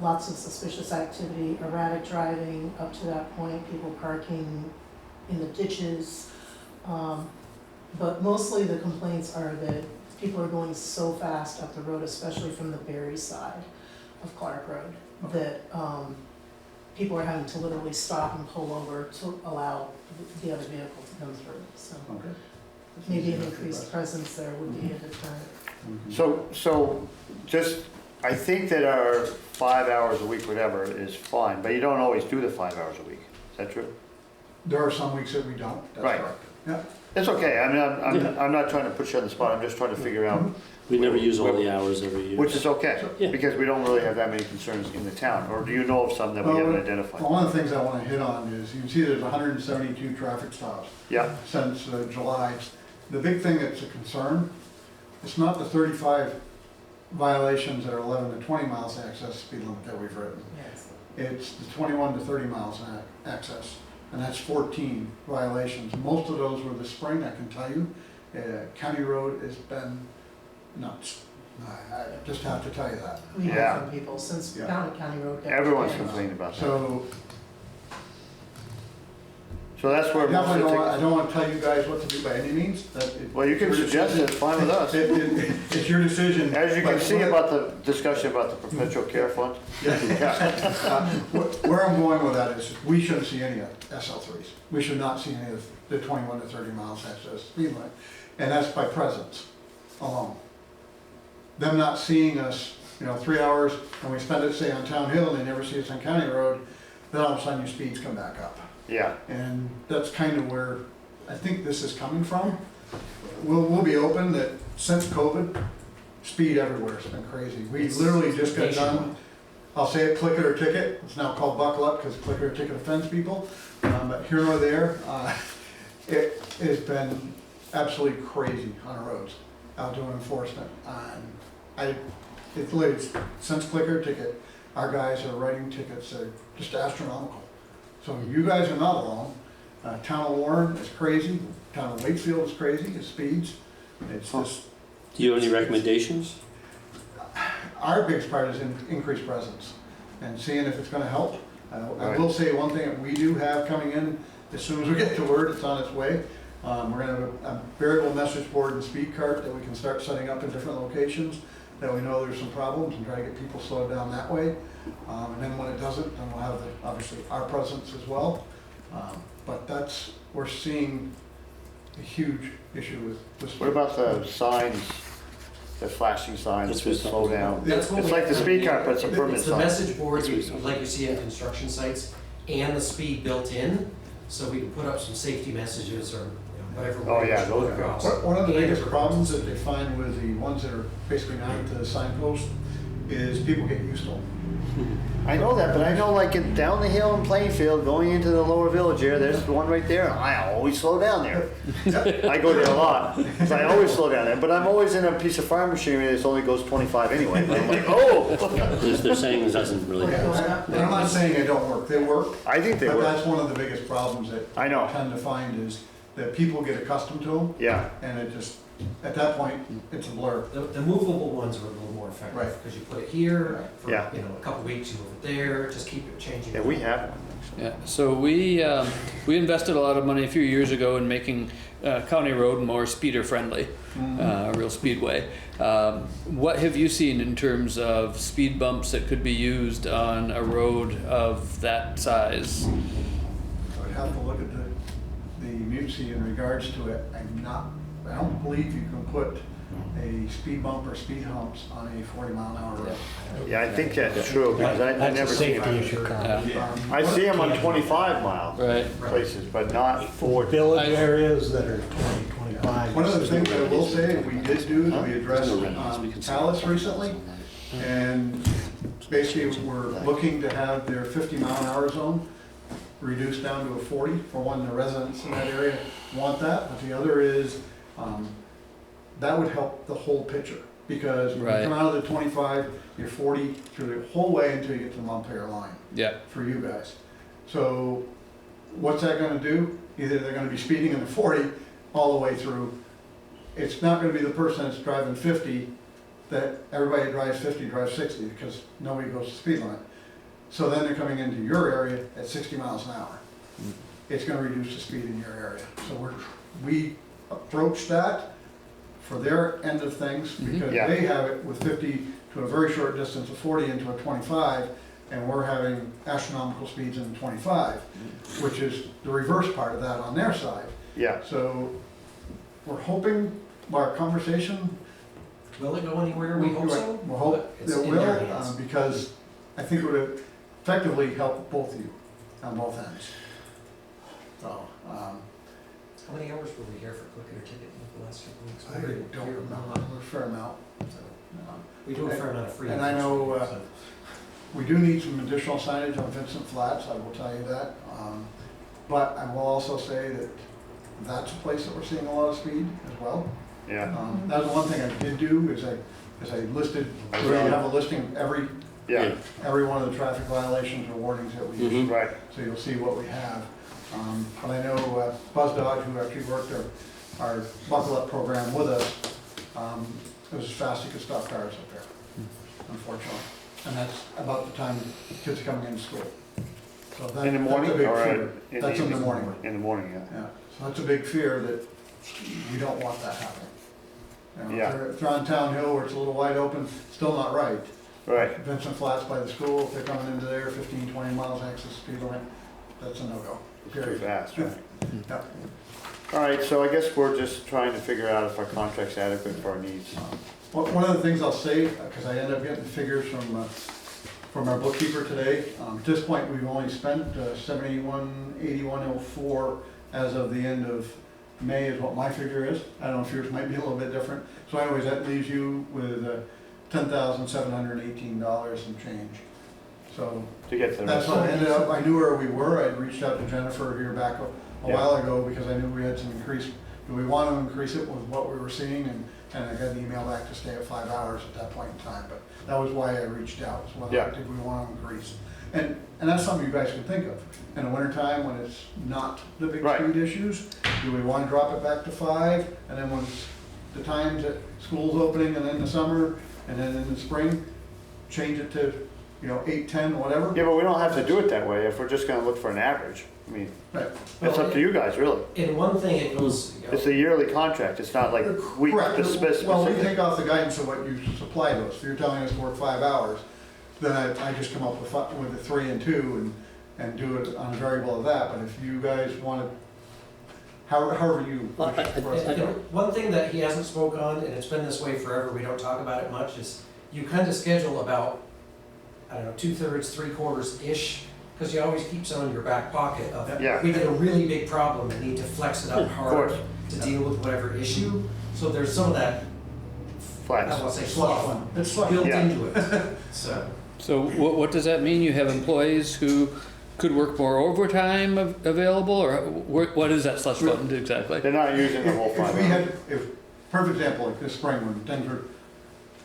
Lots of suspicious activity, erratic driving up to that point, people parking in the ditches. But mostly the complaints are that people are going so fast up the road, especially from the Berry side of Clark Road, that people are having to literally stop and pull over to allow the other vehicle to come through. So
Okay.
maybe an increased presence there would be a deterrent.
So just, I think that our 5 hours a week, whatever, is fine, but you don't always do the 5 hours a week. Is that true?
There are some weeks that we don't, that's
Right.
correct. Yeah.
It's okay. I mean, I'm not trying to put you on the spot. I'm just trying to figure out,
We never use all the hours every year.
which is okay,
Yeah.
because we don't really have that many concerns in the town. Or do you know of some that we haven't identified?
One of the things I want to hit on is, you can see there's 172 traffic stops
Yeah,
since July. The big thing that's a concern, it's not the 35 violations that are 11 to 20 miles access speed limit that we've written.
Yes.
It's the 21 to 30 miles in access, and that's 14 violations. Most of those were this spring, I can tell you. County Road has been nuts. I just have to tell you that.
We
Yeah.
have from people since
Yeah.
County Road. got
everyone's
changed.
complaining about that.
So
So that's where most
definitely
of the
I
tickets.
don't want to tell you guys what to do by any means.
Well, you can suggest it, it's fine with us.
It's your decision.
As you can
But
see
what-
about the discussion about the perpetual care fund. Yeah.
Where I'm going with that is, we shouldn't see any SL3s. We should not see any of the 21 to 30 miles access speed limit. And that's by presence alone. Them not seeing us, 3 hours, and we spend it, say, on Town Hill, and they never see us on County Road, then all of a sudden your speeds come back up.
Yeah,
And that's kind of where I think this is coming from. We'll be open that since COVID, speed everywhere has been crazy. We literally just got done, I'll say it, click it or ticket. It's now called buckle up because click it or ticket offends people. But here or there, it has been absolutely crazy on our roads, out doing enforcement. It's literally, since click or ticket, our guys are writing tickets that are just astronomical. So you guys are not alone. Town of Warren is crazy, town of Wakefield is crazy, the speeds. It's just,
Do you have any recommendations?
our biggest part is increased presence and seeing if it's gonna help. I will say one thing that we do have coming in, as soon as we get the word, it's on its way. We're gonna have a variable message board and speed cart that we can start setting up in different locations that we know there's some problems and try to get people slowed down that way. And then when it doesn't, then we'll have obviously our presence as well. But we're seeing a huge issue with
what about the signs the flashing sign that
That's
says
what-
slow down.
That's what
It's
we
like the
have.
speed car, but it's a permanent
It's the
sign.
message board, like you see at construction sites, and the speed built in, so we can put up some safety messages or, you know, whatever.
Oh, yeah,
we
those
put
are-
across.
One of the
And
biggest
for-
problems that they find with the ones that are basically not to the signpost is people get used to them.
I know that, but I know like down the hill in Plainfield, going into the lower village here, there's the one right there, and I always slow down there. I go there a lot, 'cause I always slow down there, but I'm always in a piece of farm machinery that only goes 25 anyway. And I'm like, oh!
They're saying it doesn't really.
And I'm not saying they don't work, they work,
I think they
but
work.
that's one of the biggest problems that
I know.
I tend to find is that people get accustomed to them,
Yeah,
and it just, at that point, it's a blur.
The movable ones are a little more effective,
Right.
because you put it here, for,
Yeah.
you know, a couple weeks, you move it there, just keep it changing.
yeah, we have one. actually.
Yeah, so we invested a lot of money a few years ago in making County Road more speeder friendly, a real speedway. What have you seen in terms of speed bumps that could be used on a road of that size?
I would have to look at the municipality in regards to it. I don't believe you can put a speed bump or speed humps on a 40-mile-an-hour road.
Yeah, I think that's true, because I
That's a
never see
safety
them.
issue, Carl.
Yeah.
I see them on 25-mile
Right.
places, but not 40.
Village areas that are 20, 25.
One of the things I will say we did do is we addressed
There's no remedies. We can say-
Alice recently, and basically we're looking to have their 50-mile-an-hour zone reduced down to a 40. For one, the residents in that area want that, but the other is, that would help the whole picture. Because when you
Right.
come out of the 25, you're 40 through the whole way until you get to the Montpelier line.
Yeah.
For you guys. So what's that gonna do? Either they're gonna be speeding in the 40 all the way through. It's not gonna be the person that's driving 50, that everybody drives 50, drives 60, because nobody goes the speed limit. So then they're coming into your area at 60 miles an hour. It's gonna reduce the speed in your area. So we approach that for their end of things, because
Yeah.
they have it with 50 to a very short distance of 40 into a 25, and we're having astronomical speeds in 25, which is the reverse part of that on their side.
Yeah,
So we're hoping by our conversation.
Will it go anywhere? We hope so.
We'll hope
but it's
it
in
will,
their hands.
because I think it would effectively help both of you on both ends. So,
How many hours were we here for Quick Air Ticket in the last couple weeks?
I don't remember, a fair amount.
We do a fair amount of free.
And I know,
so.
We do need some additional signage on Vincent Flats, I will tell you that. But I will also say that that's a place that we're seeing a lot of speed as well.
yeah,
That was one thing I did do, is I listed, where you have a listing of
yeah,
every one of the traffic violations or warnings that we issue.
right.
So you'll see what we have. But I know Buzz Dodge, who actually worked our buckle up program with us, it was as fast as you could stop cars up there, unfortunately. And that's about the time kids are coming into school. So that-
In the morning
that's a big
or
fear.
in
That's in the
evening?
morning,
In the morning, yeah.
yeah. So that's a big fear that we don't want that happening. You know,
Yeah.
if they're on Town Hill where it's a little wide open, still not right.
Right,
Vincent Flats by the school, if they're coming into there 15, 20 miles access speed limit, that's a no-go.
it's too
Period.
fast, right?
Yeah.
All right, so I guess we're just trying to figure out if our contract's adequate for our needs.
One of the things I'll say, because I ended up getting the figures from our bookkeeper today, at this point, we've only spent $71,8104 as of the end of May is what my figure is. I don't know if yours might be a little bit different. So anyways, that leaves you with $10,718 and change. So
To get to the
that's
rest
how I
of
ended
it.
up, I knew where we were, I'd reached out to Jennifer here back a
Yeah.
while ago, because I knew we had some increase. Do we want to increase it with what we were seeing, and I got an email back to stay at 5 hours at that point in time, but that was why I reached out, was
Yeah.
whether did we want to increase? And that's something you guys can think of, in the wintertime when it's not the big
Right.
speed issues, do we want to drop it back to 5, and then when it's the times that school's opening, and then the summer, and then in the spring, change it to, 8, 10, whatever?
Yeah, but we don't have to do it that way if we're just gonna look for an average. I mean,
Right.
it's up to you guys, really.
In one thing, it goes, you know,
It's a yearly contract, it's not like week
Correct.
specific.
Well, we take off the guidance of what you supply to us. If you're telling us to work 5 hours, then I just come up with the 3 and 2 and do it on a variable of that. But if you guys want to however you.
Well,
One thing that he hasn't spoke on, and it's been this way forever, we don't talk about it much, is you kind of schedule about, I don't know, 2/3, 3/4-ish, because you always keep some in your back pocket of,
Yeah.
we get a really big problem and need to flex it up hard
course.
to deal with whatever issue. So there's some of that, I
Flex.
want to say fluff,
It's fluff.
built
Yeah.
into it, so.
So what does that mean? You have employees who could work more overtime available, or what is that slush fund exactly?
They're not using the whole
If
fund.
we had, perfect example, like this spring when things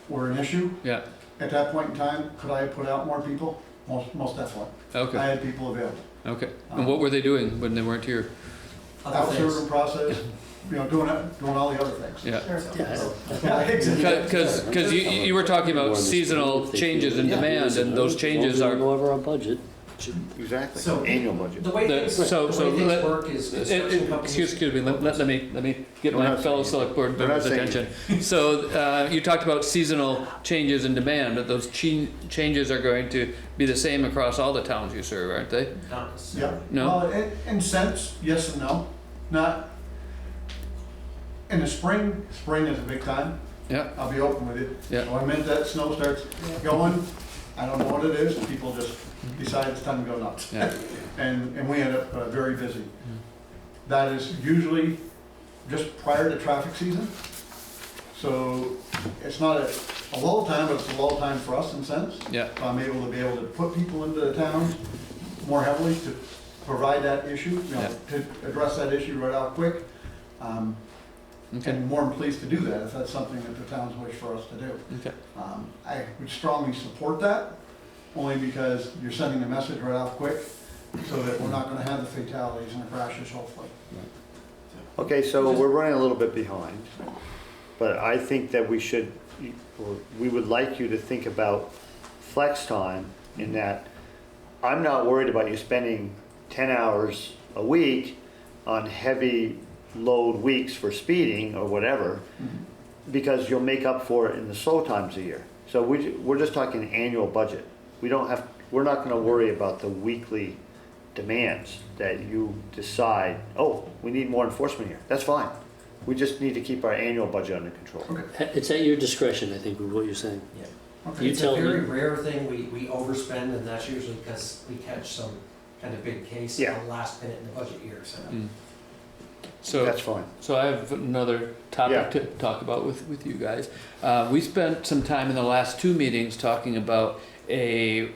were an issue,
Yeah,
at that point in time, could I have put out more people? Most definitely. I
okay,
had people available.
okay. And what were they doing when they weren't here?
Other things.
Outsourcing process, doing all the other things.
Yeah.
Yeah, exactly.
Because you were talking about seasonal changes in demand, and those changes are.
Go over our budget.
Exactly,
So-
annual budget.
The way things, the
So
way things
let-
work is construction companies.
Excuse me, let me get
We're
my
not
fellow
saying
select board
We're not
members'
saying
attention. So, you talked about seasonal changes in demand, but those changes are going to be the same across all the towns you serve, aren't they?
Not
Yeah,
necessarily.
No?
well, in sense, yes and no. Not, in the spring is a big time.
Yeah,
I'll be open with you.
Yeah.
So I meant that snow starts going, I don't know what it is, people just decide it's time to go nuts.
yeah,
And we end up very busy. That is usually just prior to traffic season. So it's not a lull time, but it's a lull time for us in a sense.
yeah,
I'm able to put people into the town more heavily to provide that issue, to address that issue right out quick.
okay,
And more than pleased to do that if that's something that the towns wish for us to do.
okay.
I would strongly support that, only because you're sending a message right off quick, so that we're not gonna have the fatalities and the crashes, hopefully.
Okay, so we're running a little bit behind, but I think that we would like you to think about flex time in that I'm not worried about you spending 10 hours a week on heavy load weeks for speeding or whatever, because you'll make up for it in the slow times of year. So we're just talking annual budget. We're not gonna worry about the weekly demands that you decide, oh, we need more enforcement here. That's fine. We just need to keep our annual budget under control.
It's at your discretion, I think, with what you're saying.
Okay.
You
It's
tell
a very
me.
rare thing, we overspend, and that's usually because we catch some kind of big case
Yeah.
at the last minute in the budget year, so.
So.
That's fine.
So I have another topic
Yeah.
to talk about with you guys. We spent some time in the last two meetings talking about a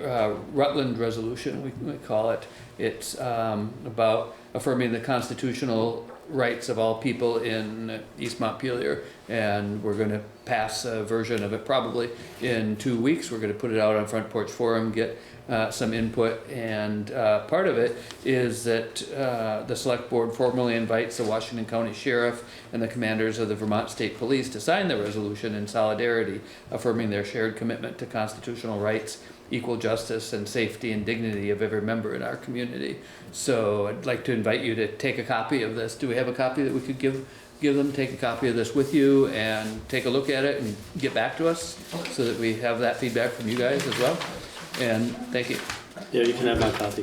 Rutland resolution, we call it. It's about affirming the constitutional rights of all people in East Montpelier, and we're going to pass a version of it probably in 2 weeks. We're going to put it out on Front Porch Forum, get some input, and part of it is that the Select Board formally invites the Washington County Sheriff and the commanders of the Vermont State Police to sign the resolution in solidarity, affirming their shared commitment to constitutional rights, equal justice, and safety and dignity of every member in our community. So I'd like to invite you to take a copy of this. Do we have a copy that we could give them? Take a copy of this with you and take a look at it and get back to us so that we have that feedback from you guys as well. And thank you.
Yeah, you can have my copy.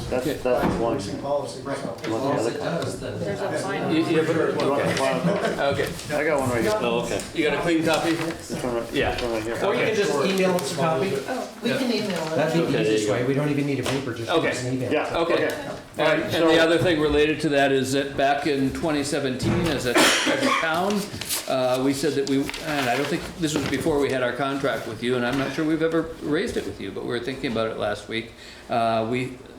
That's one.
Policing policy, so.
As long as it does, then.
There's a final.
You have
You want the final copy?
Okay.
I got one right here.
Oh, okay.
You got a clean copy?
This one right-
Yeah.
this one right here.
Or you can just email us a copy.
We can email it.
That'd be
Okay,
the
there
easiest
you
way,
go.
we don't even need a paper, just give us an email.
Yeah,
Okay.
okay.
All right, and the other thing related to that is that back in 2017, as a town, we said that and I don't think, this was before we had our contract with you, and I'm not sure we've ever raised it with you, but we were thinking about it last week.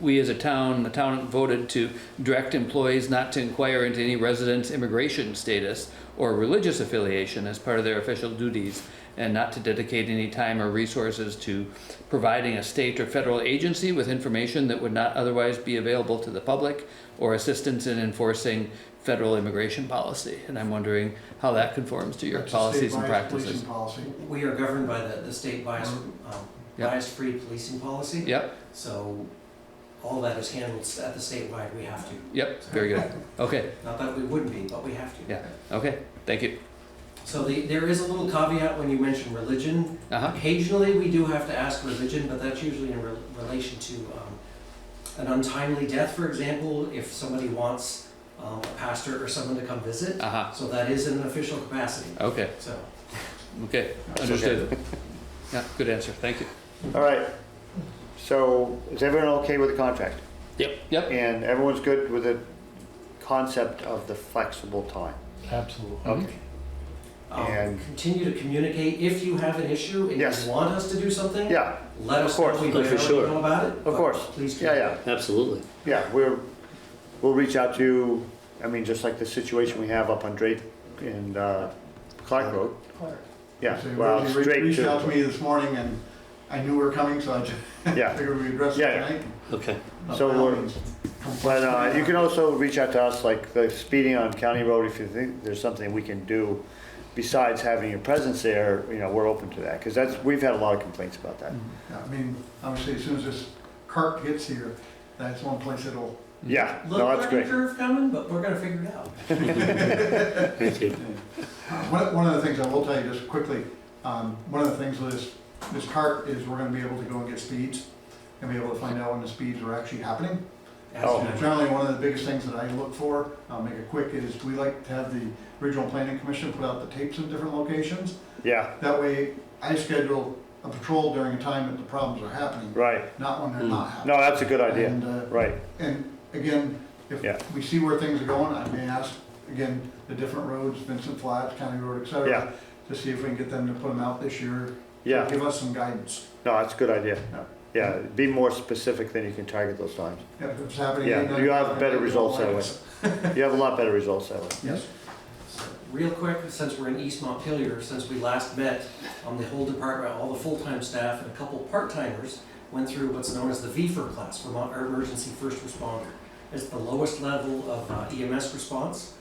We as a town, the town voted to direct employees not to inquire into any residents' immigration status or religious affiliation as part of their official duties, and not to dedicate any time or resources to providing a state or federal agency with information that would not otherwise be available to the public, or assistance in enforcing federal immigration policy. And I'm wondering how that conforms to your
That's a
policies and
state-wide
practices.
policing policy.
We are governed by the state bias-free policing policy.
Yep,
So all that is handled at the statewide, we have to.
yep, very good. Okay,
Not that we wouldn't be, but we have to.
yeah, okay, thank you.
So there is a little caveat when you mention religion.
Uh-huh,
Occasionally, we do have to ask religion, but that's usually in relation to an untimely death, for example. If somebody wants a pastor or someone to come visit.
Uh-huh,
So that is in an official capacity,
okay,
so.
okay, understood. Yeah, good answer, thank you.
All right. So is everyone okay with the contract?
Yep,
And everyone's good with the concept of the flexible time?
Absolutely.
Okay. And-
Continue to communicate if you have an issue and
Yes.
you want us to do something.
Yeah,
Let us
Of
know,
course.
we
Oh, for
already
sure.
know about it.
of
but
course.
Please.
Yeah,
Absolutely.
yeah, we'll reach out to you, I mean, just like the situation we have up on Drake and Clark Road. Yeah,
So
well,
Rosie
Drake
reached out to
too.
me this morning and I knew we were coming, so I just
Yeah,
figured we'd address it
Yeah, yeah.
tonight.
Okay.
So
By all
we're-
means, come
but
forward.
you can also reach out to us, like the speeding on County Road, if you think there's something we can do besides having your presence there, you know, we're open to that, because we've had a lot of complaints about that.
Yeah, I mean, obviously, as soon as this cart gets here, that's one place it'll,
Yeah,
Little
no, that's
learning
great.
curve coming, but we're gonna figure it out.
Thank you.
one of the things I will tell you just quickly, one of the things with this cart is we're gonna be able to go and get speeds and be able to find out when the speeds are actually happening.
Oh.
Generally, one of the biggest things that I look for, I'll make it quick, is we like to have the Regional Planning Commission put out the tapes in different locations.
Yeah,
That way, I schedule a patrol during a time that the problems are happening,
right.
not when they're not happening.
No, that's a good idea.
And,
Right,
and again,
Yeah.
if we see where things are going, I may ask, again, the different roads, Vincent Flats, County Road, et
Yeah.
cetera, to see if we can get them to put them out this year.
yeah.
Give us some guidance.
No, that's a good idea.
Yeah.
Yeah, be more specific, then you can target those times.
If it's happening.
Yeah,
8, 9
you have
o'clock,
better
I
results
don't
that
like
way.
it.
You have a lot better results that way.
Yes.
Real quick, since we're in East Montpelier, since we last met, the whole department, all the full-time staff and a couple part-timers went through what's known as the VFIR class, Vermont our Emergency First Responder. It's the lowest level of EMS response.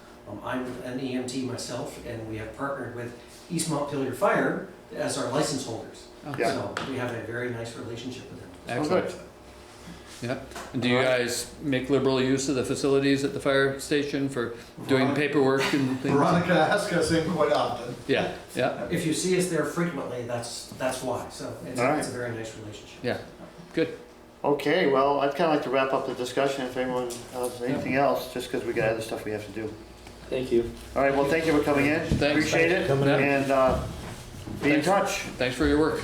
I'm an EMT myself, and we have partnered with East Montpelier Fire as our license holders.
Yeah.
So we have a very nice relationship with them.
excellent. Yep, and do you guys make liberal use of the facilities at the fire station for doing
Veronica-
paperwork and things?
Veronica asks us in quite often.
Yeah, yeah,
If you see us there frequently, that's why. So it's
All right.
it's a very nice relationship.
yeah, good.
Okay, well, I'd kind of like to wrap up the discussion if anyone has anything else, just because we got other stuff we have to do.
Thank you.
All right, well, thank you for coming in.
Thanks.
Appreciate it.
Coming in.
And be in
Thanks.
touch.
Thanks for your work.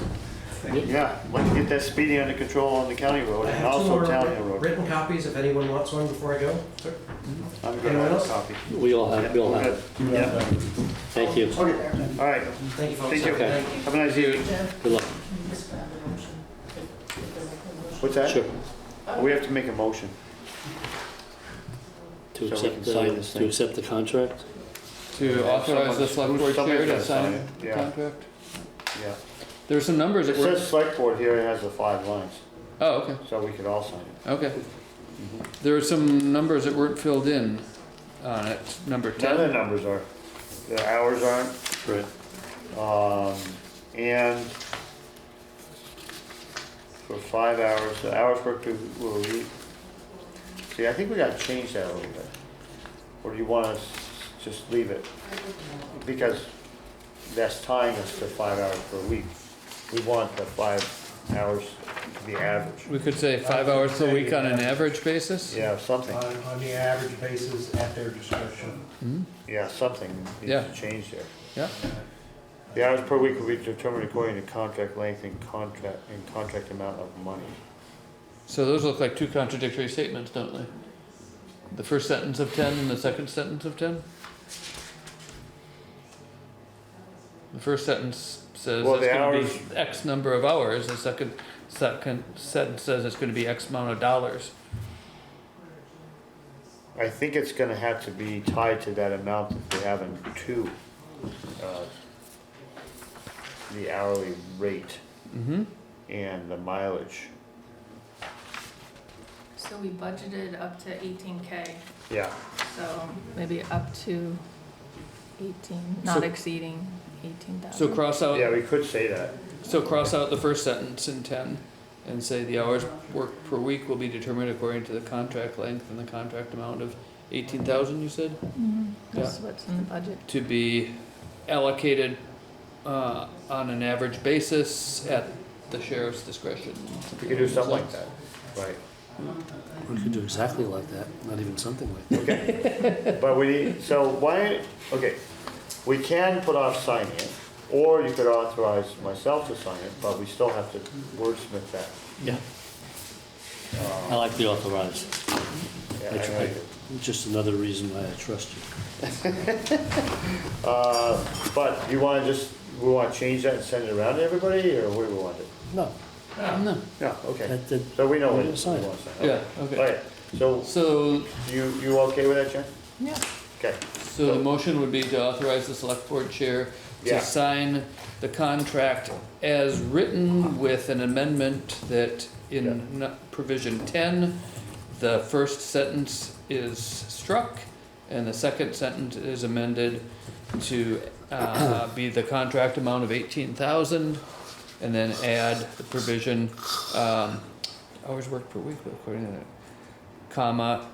Yeah, let's get that speeding under control on the county road
I
and
have two
also
more
Town Hill Road.
written copies if anyone wants one before I go.
I'm good
Anyone
on
else?
a copy.
We all have, we all
We're
have.
good. Yeah,
Thank you.
okay, all right,
Thank you, folks.
thank you.
Okay.
Have a nice evening.
Good luck.
What's that?
Sure.
We have to make a motion.
To
So we
accept
can sign this
the,
thing.
to accept the contract?
To authorize the select board
somebody's
chair to
gotta sign
sign
it,
the
yeah.
contract?
Yeah.
There are some numbers
It
that were,
says select board here, it has the 5 lines,
oh, okay,
so we could all sign it.
okay. There are some numbers that weren't filled in on it, number
None of the
10.
numbers are, the hours aren't,
Right.
and for 5 hours, the hours worked will read. See, I think we gotta change that a little bit. Or do you want us to just leave it? Because that's tying us to 5 hours per week. We want the 5 hours to be average.
We could say 5 hours per week on an average basis?
Yeah, something,
On the average basis, at their discretion.
Mhm.
yeah, something
Yeah.
needs to change there.
Yeah,
The hours per week will be determined according to contract length and contract amount of money.
so those look like two contradictory statements, don't they? The first sentence of 10 and the second sentence of 10? The first sentence says
Well,
it's
the
gonna
hours-
be X number of hours, the second sentence says it's gonna be X amount of dollars.
I think it's gonna have to be tied to that amount that they have in 2, the hourly rate
Mm-hmm.
and the mileage.
So we budgeted up to 18K,
Yeah,
so maybe up to 18, not
So-
exceeding 18,000.
So cross out,
yeah, we could say that.
so cross out the first sentence in 10 and say the hours worked per week will be determined according to the contract length and the contract amount of 18,000, you said?
Mhm, That's what's in the budget.
To be allocated on an average basis at the sheriff's discretion.
We could do something like that, right.
We could do exactly like that, not even something like that.
Okay. But we need, so why, okay, we can put off signing it, or you could authorize myself to sign it, but we still have to wordsmith that.
Yeah. I like the authorized.
Yeah,
I try.
I-
Just another reason why I trust you.
But you wanna just, we wanna change that and send it around to everybody, or what do we want to do?
No, no.
Yeah, okay,
That-
so we know what
we're
we
gonna sign
want
it.
to sign.
Yeah, okay.
Alright, so
So,
you okay with that, Jen?
Yeah.
Okay,
so the motion would be to authorize the select board chair
Yeah.
to sign the contract as written with an amendment that in provision 10, the first sentence is struck and the second sentence is amended to be the contract amount of 18,000, and then add the provision, hours worked per week according to that, comma,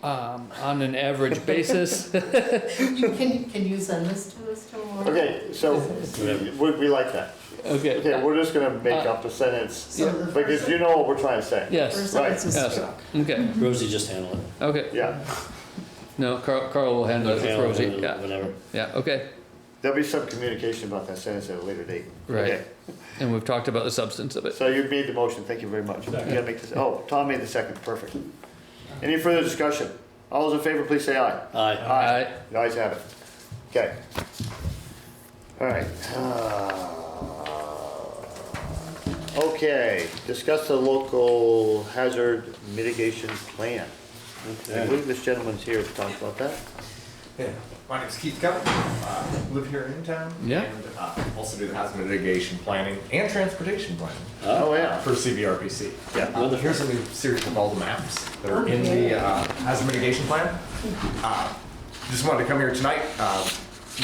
on an average basis.
Can you send this to us tomorrow?
okay, so we like that.
Okay,
Okay, we're just gonna make up a sentence,
So the
because
first,
you know what we're trying to say.
first
yes,
sentence is
Yes.
struck.
okay,
Rosie, just handle it.
okay.
Yeah,
No, Carl will handle it with
Handle it,
Rosie,
handle it,
yeah,
Whatever.
yeah, okay.
there'll be some communication about that sentence at a later date.
Right.
Okay.
And we've talked about the substance of it.
So you made the motion, thank you very much. You gotta make this, oh, Tom made the second, perfect. Any further discussion? All those in favor, please say aye.
Aye.
Aye.
The ayes have it. Okay. All right. Okay, discuss the local hazard mitigation plan. I believe this gentleman's here to talk about that.
Yeah, my name's Keith Cup, live here in town.
Yeah.
And also do the hazard mitigation planning and transportation planning
Oh, yeah.
for CVRPC.
Yeah.
Here's a new series of all the maps that are in the hazard mitigation plan. Just wanted to come here tonight.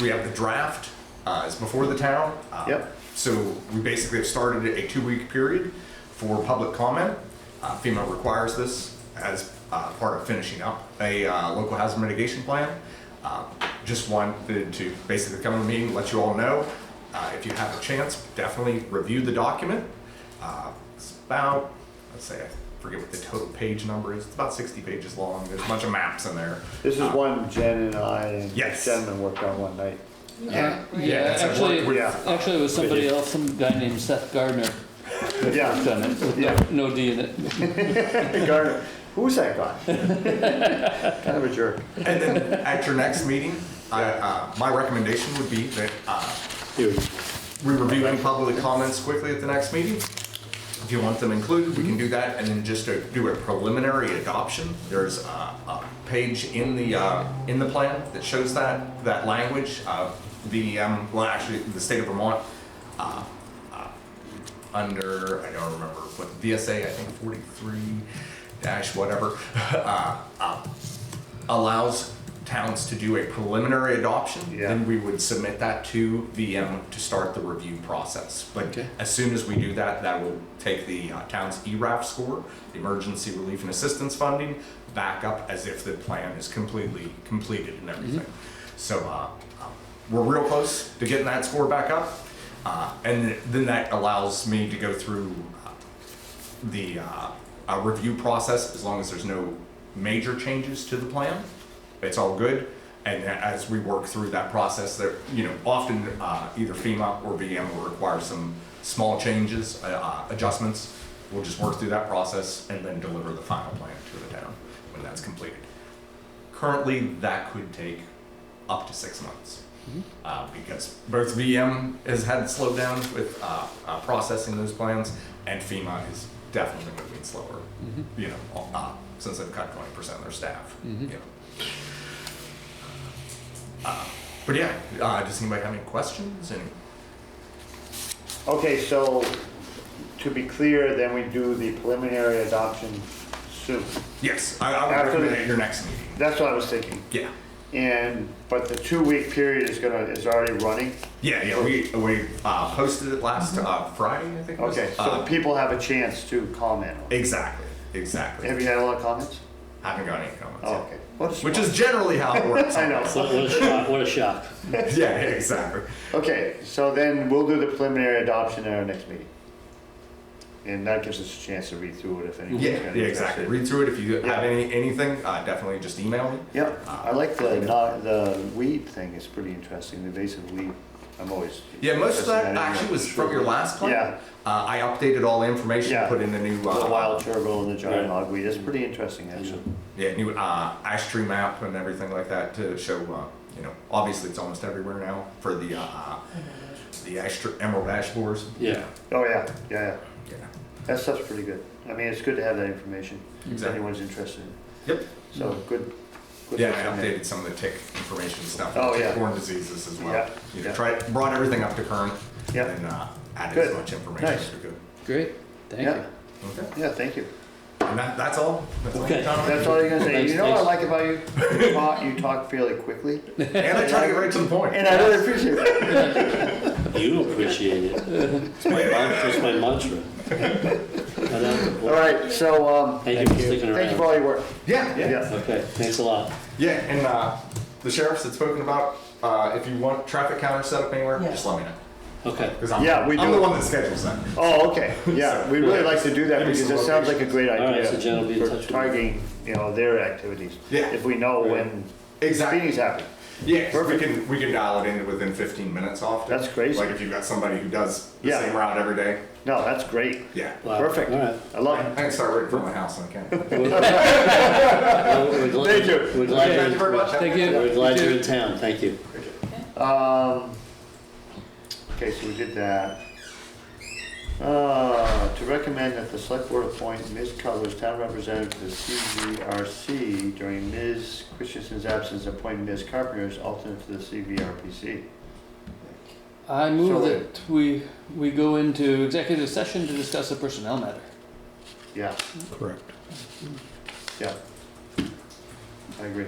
We have the draft, it's before the town.
Yep.
So we basically have started a 2-week period for public comment. FEMA requires this as part of finishing up a local hazard mitigation plan. Just wanted to basically come to the meeting, let you all know. If you have a chance, definitely review the document. It's about, let's say, I forget what the total page number is. It's about 60 pages long. There's a bunch of maps in there.
This is one Jen and I and
Yes.
this gentleman worked on one night.
Yeah,
that's a
actually,
work with-
Yeah.
actually it was somebody else, some guy named Seth Gardner
Yeah.
done it, with
Yeah.
no D in it.
Gardner, who's that guy? Kind of a jerk.
And then at your next meeting, my recommendation would be that
Here you go.
we review any public comments quickly at the next meeting. If you want them included, we can do that, and then just to do a preliminary adoption. There's a page in the plan that shows that language. Well, actually, the state of Vermont, under, I don't remember what, VSA, I think 43 dash whatever, allows towns to do a preliminary adoption.
Yeah.
Then we would submit that to VM to start the review process. But
Okay.
as soon as we do that, that will take the town's ERAF score, the Emergency Relief and Assistance Funding, back up as if the plan is completely completed and everything. So we're real close to getting that score back up. And then that allows me to go through the review process as long as there's no major changes to the plan. It's all good. And as we work through that process, there, often either FEMA or VM will require some small changes, adjustments. We'll just work through that process and then deliver the final plan to the town when that's completed. Currently, that could take up to 6 months. Because both VM has had slowed down with processing those plans, and FEMA is definitely moving slower. Since they've cut 20% of their staff. But yeah, does anybody have any questions?
Okay, so to be clear, then we do the preliminary adoption soon.
Yes, I would
After
recommend
the-
at your next meeting.
That's what I was thinking.
Yeah.
But the 2-week period is already running.
Yeah, we posted it last Friday, I think it was.
Okay, so people have a chance to comment.
Exactly.
Have you had a lot of comments?
Haven't got any comments
Oh,
yet.
okay. What a
Which is
surprise.
generally how it works.
I know.
What a shock, what a shock.
Yeah, exactly.
Okay, so then we'll do the preliminary adoption at our next meeting. and that gives us a chance to read through it if anyone's
Yeah,
gonna
yeah,
be
exactly.
interested.
Read through it. If you
Yeah.
have anything, definitely just email me.
Yep, I like the weed thing, it's pretty interesting, the invasive weed, I'm always.
Yeah, most of that
interested in
actually was from your last plan.
Yeah.
I updated all the information,
Yeah.
put in the new,
The wild turtle and the giant
Right.
hogweed, it's pretty interesting, actually.
new ash tree map and everything like that to show, obviously it's almost everywhere now for the emerald ash borers.
Yeah.
Oh, yeah, yeah,
Yeah.
that stuff's pretty good, I mean, it's good to have that information, if
Exactly.
anyone's interested.
Yep.
So, good. good
Yeah,
work
I
on that.
updated some of the tick information stuff,
Oh, yeah.
tick-borne diseases as well.
Yeah, yeah.
Brought everything up to current
Yeah.
and added
Good.
as much information
Nice.
as we could.
Great, thank
Yeah.
you.
Okay.
Yeah, thank you.
And that's all. That's
Okay.
all.
That's all you're gonna say.
Thanks,
You know what I
thanks.
like about you? You talk fairly quickly.
And I try to get right to the point.
And I really appreciate that.
You appreciate it. It's my mantra.
All right, so,
Thank you for sticking around.
thank you for all your work.
Yeah, yeah.
Yeah.
Okay, thanks a lot.
Yeah, and the sheriffs had spoken about, if you want traffic counters set up anywhere,
Yeah.
just let me know.
Okay.
Because
Yeah, we
I'm
do.
the one that schedules that.
Oh, okay, yeah, we'd really like to do that
Maybe
because
some
it sounds like a great
All right,
idea
so Jen will be in touch
for
with you.
targeting, their activities.
Yeah.
If we know when
Exactly.
meetings happen.
Yeah,
Perfect.
we can dial it in within 15 minutes often.
That's crazy.
Like if you've got somebody who does the
Yeah.
same route every day.
No, that's great.
Yeah.
Wow.
Perfect.
All right.
I love
I
it.
can start right from my house when I can.
Well, we're glad-
Thank you.
We're glad
Thank you very
you're,
much.
Thank you.
we're glad you're in town. Thank you.
Okay, so we did that. To recommend that the select board appoint Ms. Cutler as town representative to the CVRC during Ms. Christensen's absence, appoint Ms. Carpenter as alternate to the CVRPC.
I move
So-
that we go into executive session to discuss a personnel matter.
Yeah,
Correct.
yeah. I agree.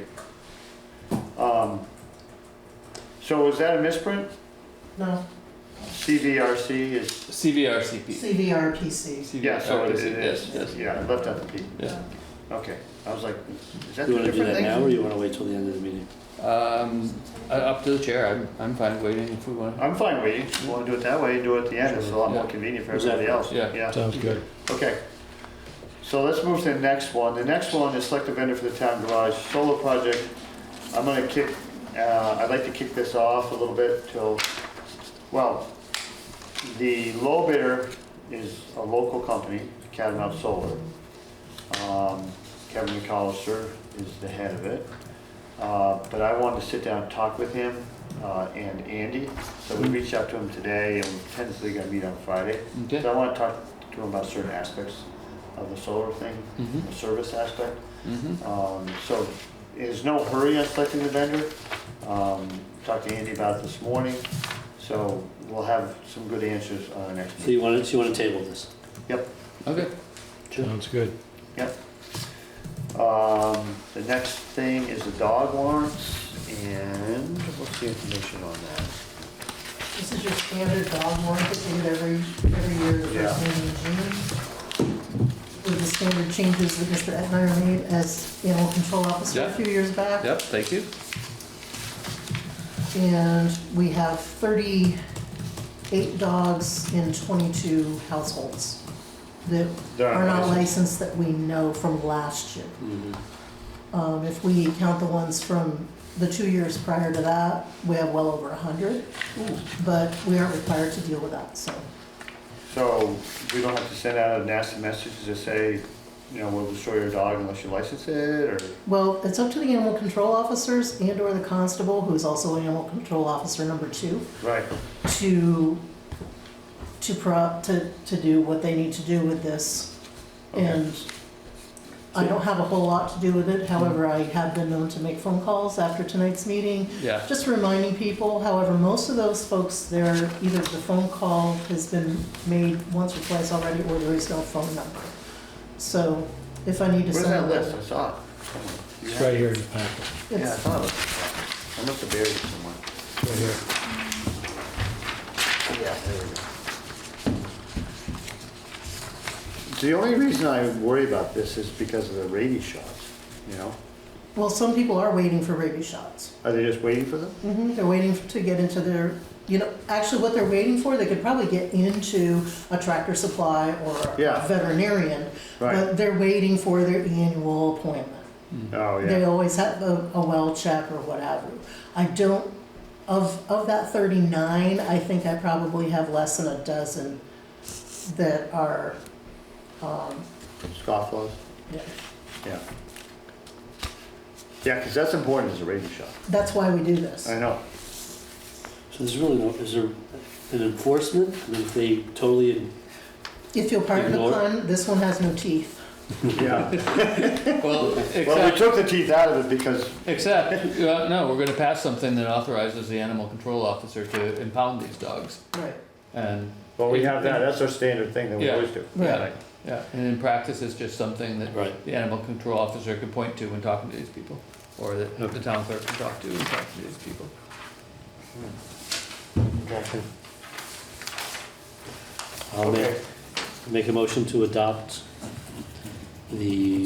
So is that a misprint?
No,
CVRC is,
CVRCP.
CVRPC.
yeah, so it
CVRPC,
is.
yes, yes.
Yeah, I left out the P.
Yeah.
Okay, I was like, is that
You
two
want to do
different
that now, or
things?
you want to wait till the end of the meeting?
Up to the chair, I'm fine waiting if we want.
I'm fine waiting. If you want to do it that way, do it at the end. It's a lot more
Yeah.
convenient for
Exactly.
everybody else.
Yeah.
Sounds good.
Okay. So let's move to the next one. The next one is select a vendor for the town garage solar project. I'm gonna I'd like to kick this off a little bit till, well, the low bidder is a local company, Catamount Solar. Kevin McAllister is the head of it. But I wanted to sit down and talk with him, and Andy. So we reached out to him today and we're tentatively gonna meet on Friday.
Okay.
So I wanna talk to him about certain aspects of the solar thing,
Mhm.
the service aspect.
Mm-hmm.
So there's no hurry on selecting the vendor. Talked to Andy about it this morning, so we'll have some good answers on the next
So
meeting.
you want to table this?
Yep,
Okay.
Sounds good.
yep. The next thing is the dog warrants, and what's the information on that?
This is your standard dog warrant that you get every year, the
Yeah.
first meeting in June. With the standard changes that Mr. Etner made as animal control officer a
Yeah.
few years back.
Yep, thank you.
And we have 38 dogs in 22 households that
They're
are not
licensed.
licensed that we know from last year. If we count the ones from the 2 years prior to that, we have well over 100. But we aren't required to deal with that, so.
So we don't have to send out a nasty message to say, we'll destroy your dog unless you license it, or?
Well, it's up to the animal control officers and or the constable, who's also animal control officer number 2,
Right,
to do what they need to do with this.
Okay.
And I don't have a whole lot to do with it, however, I have been known to make phone calls after tonight's meeting,
Yeah.
just reminding people. However, most of those folks, either the phone call has been made once or twice already, or there is no phone number. So if I need to
where's
send
that
a
list?
letter,
I saw it. You
It's
have
right
it?
here in the packet.
Yeah, I
it's,
saw it. I must have buried it somewhere.
It's right here.
Yeah, there we go. The only reason I worry about this is because of the rabies shots,
Well, some people are waiting for rabies shots.
Are they just waiting for them?
They're waiting to get into their, actually what they're waiting for, they could probably get into a Tractor Supply or
Yeah.
a veterinarian,
Right.
but they're waiting for their annual appointment.
Oh,
They
yeah.
always have a well check or what have you. I don't, of that 39, I think I probably have less than a dozen that are,
Scofflaws?
yeah.
Yeah. Yeah, because that's important as a rabies shot.
That's why we do this.
I know.
So there's really no, is there an enforcement? I mean, if they totally,
If you'll pardon the
Ignore.
pun, this one has no teeth.
Yeah.
Well,
Well, we
except,
took the teeth out of it because,
no, we're gonna pass something that authorizes the animal control officer to impound these dogs.
Right.
And,
well, we have that, that's our standard thing that we
Yeah.
always do.
yeah, yeah, and in practice, it's just something that
right,
the animal control officer can point to when talking to these people, or that the town clerk can talk to when talking to these people.
Okay.
I'll
Okay.
make a motion to adopt the,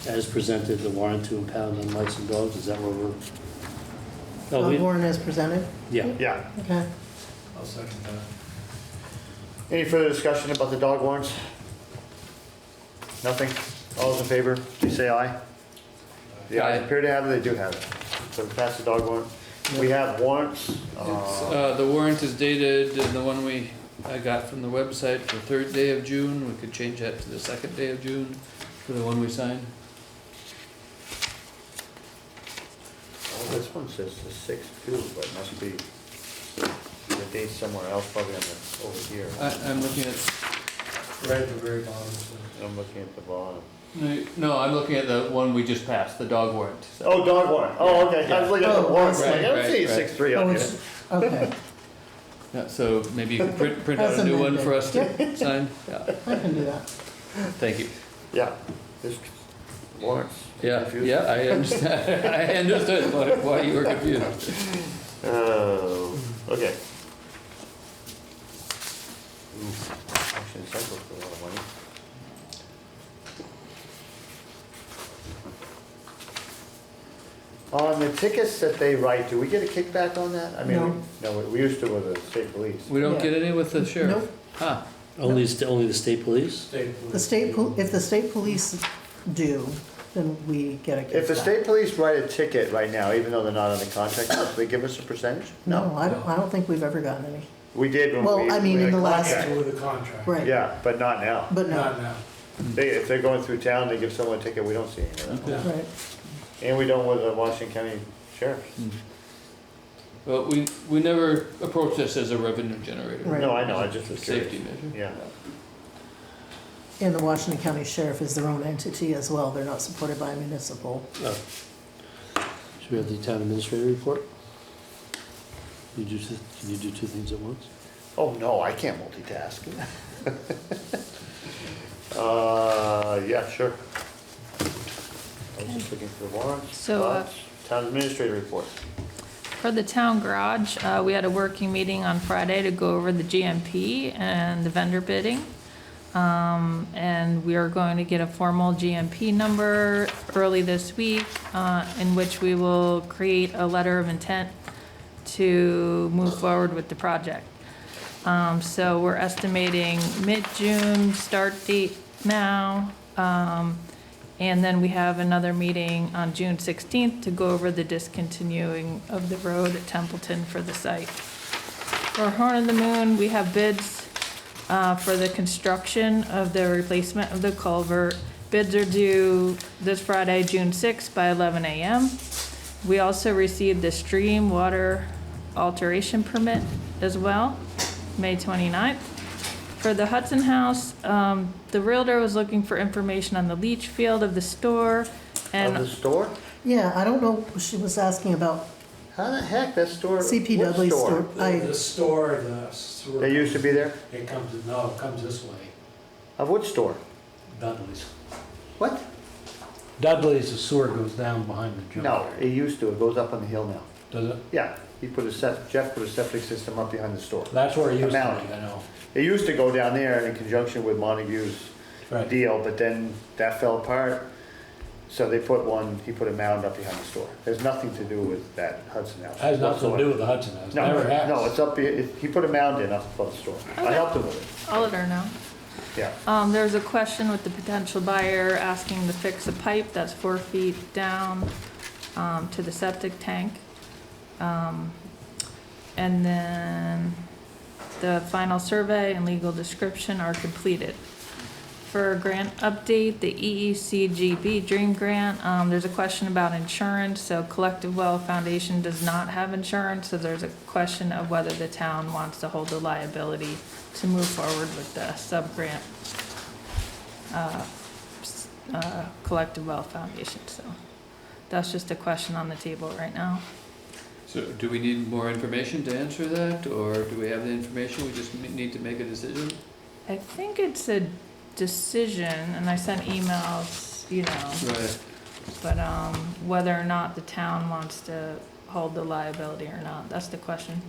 as presented, the warrant to impound unlicensed dogs, is that where we're? Oh, we,
Warren as presented?
yeah,
Yeah.
Okay.
I'll second that.
Any further discussion about the dog warrants? Nothing? All those in favor, please say aye. The ayes
Aye.
appear to have it, they do have it. So we pass the dog warrant. We have warrants.
The warrant is dated, and the one I got from the website for 3rd day of June, we could change that to the 2nd day of June for the one we signed.
This one says the 6th too, but it must be the date somewhere else, probably on the, over here.
I'm looking at,
Right at the very bottom. so-
I'm looking at the bottom.
no, I'm looking at the one we just passed, the dog warrant. So-
Oh, dog warrant. Oh, okay. I was looking at the
Oh,
warrants.
right,
Like, I don't
right,
see
right.
6-3
Oh,
on here.
it's, okay,
Yeah, so maybe you could print out
As
a new one
amended.
for us to sign? Yeah,
I can do that.
thank you.
Yeah. This warrants.
Yeah,
Confused.
yeah, I understand, I understood why you were confused.
Oh, okay. Actually, the cycle's for a lot of money. On the tickets that they write, do we get a kickback on that? I mean,
No.
no, we used to with the state police.
We don't
Yeah.
get any with the sheriff?
Nope.
Huh,
only the state police?
State
The
police.
if the state police do, then we get a kickback.
If the state police write a ticket right now, even though they're not under contract, do they give us a percentage?
No, I don't think we've ever gotten any.
We did when
Well,
we.
I mean,
we
in
had
the
a
last-
contract.
With the contract.
Right,
Yeah, but not now.
but no,
Not now.
If they're going through town, they give someone a ticket, we don't see any of that.
Yeah.
right.
And we don't with the Washington County Sheriff.
well, we never approach this as a revenue generator.
Right.
No, I know, I just was curious.
Safety measure.
Yeah.
And the Washington County Sheriff is their own entity as well. They're not supported by a municipal.
Oh. Should we have the town administrator report? Can you do two things at once?
Oh, no, I can't multitask. Yeah, sure. I was just looking for the warrants.
So,
Thoughts? Town administrator report.
For the town garage, we had a working meeting on Friday to go over the GMP and the vendor bidding. And we are going to get a formal GMP number early this week, in which we will create a letter of intent to move forward with the project. So we're estimating mid-June start date now. And then we have another meeting on June 16th to go over the discontinuing of the road at Templeton for the site. For Horn of the Moon, we have bids for the construction of the replacement of the culvert. Bids are due this Friday, June 6th by 11 a.m. We also received the stream water alteration permit as well, May 29th. For the Hudson House, the realtor was looking for information on the leach field of the store,
Of
and
the store?
Yeah, I don't know, she was asking about
How the heck, that store?
CP
what
Dudley's store.
The store, the sewer.
They used to be there?
It comes, it comes this way,
Of which store?
Dudley's.
What?
Dudley's, the sewer goes down behind the junk.
No, it used to, it goes up on the hill now.
Does it?
Yeah, Jeff put a septic system up behind the store.
That's where it used to
Amount.
be, I know.
It used to go down there in conjunction with Montague's
Right.
deal, but then that fell apart. So he put a mound up behind the store. There's nothing to do with that Hudson House.
Has nothing to do
whatsoever.
with the Hudson House,
No,
never has.
no, it's up, he put a mound in up above the store. I
Okay.
helped him with it,
I'll let her know.
yeah.
There's a question with the potential buyer asking to fix a pipe that's 4 feet down, to the septic tank. And then the final survey and legal description are completed. For a grant update, the EECGB Dream Grant, there's a question about insurance. So Collective Well Foundation does not have insurance, so there's a question of whether the town wants to hold the liability to move forward with the sub-grant, Collective Well Foundation. So that's just a question on the table right now.
So do we need more information to answer that, or do we have the information, we just need to make a decision?
I think it's a decision, and I sent emails, you know,
Right.
but whether or not the town wants to hold the liability or not, that's the question.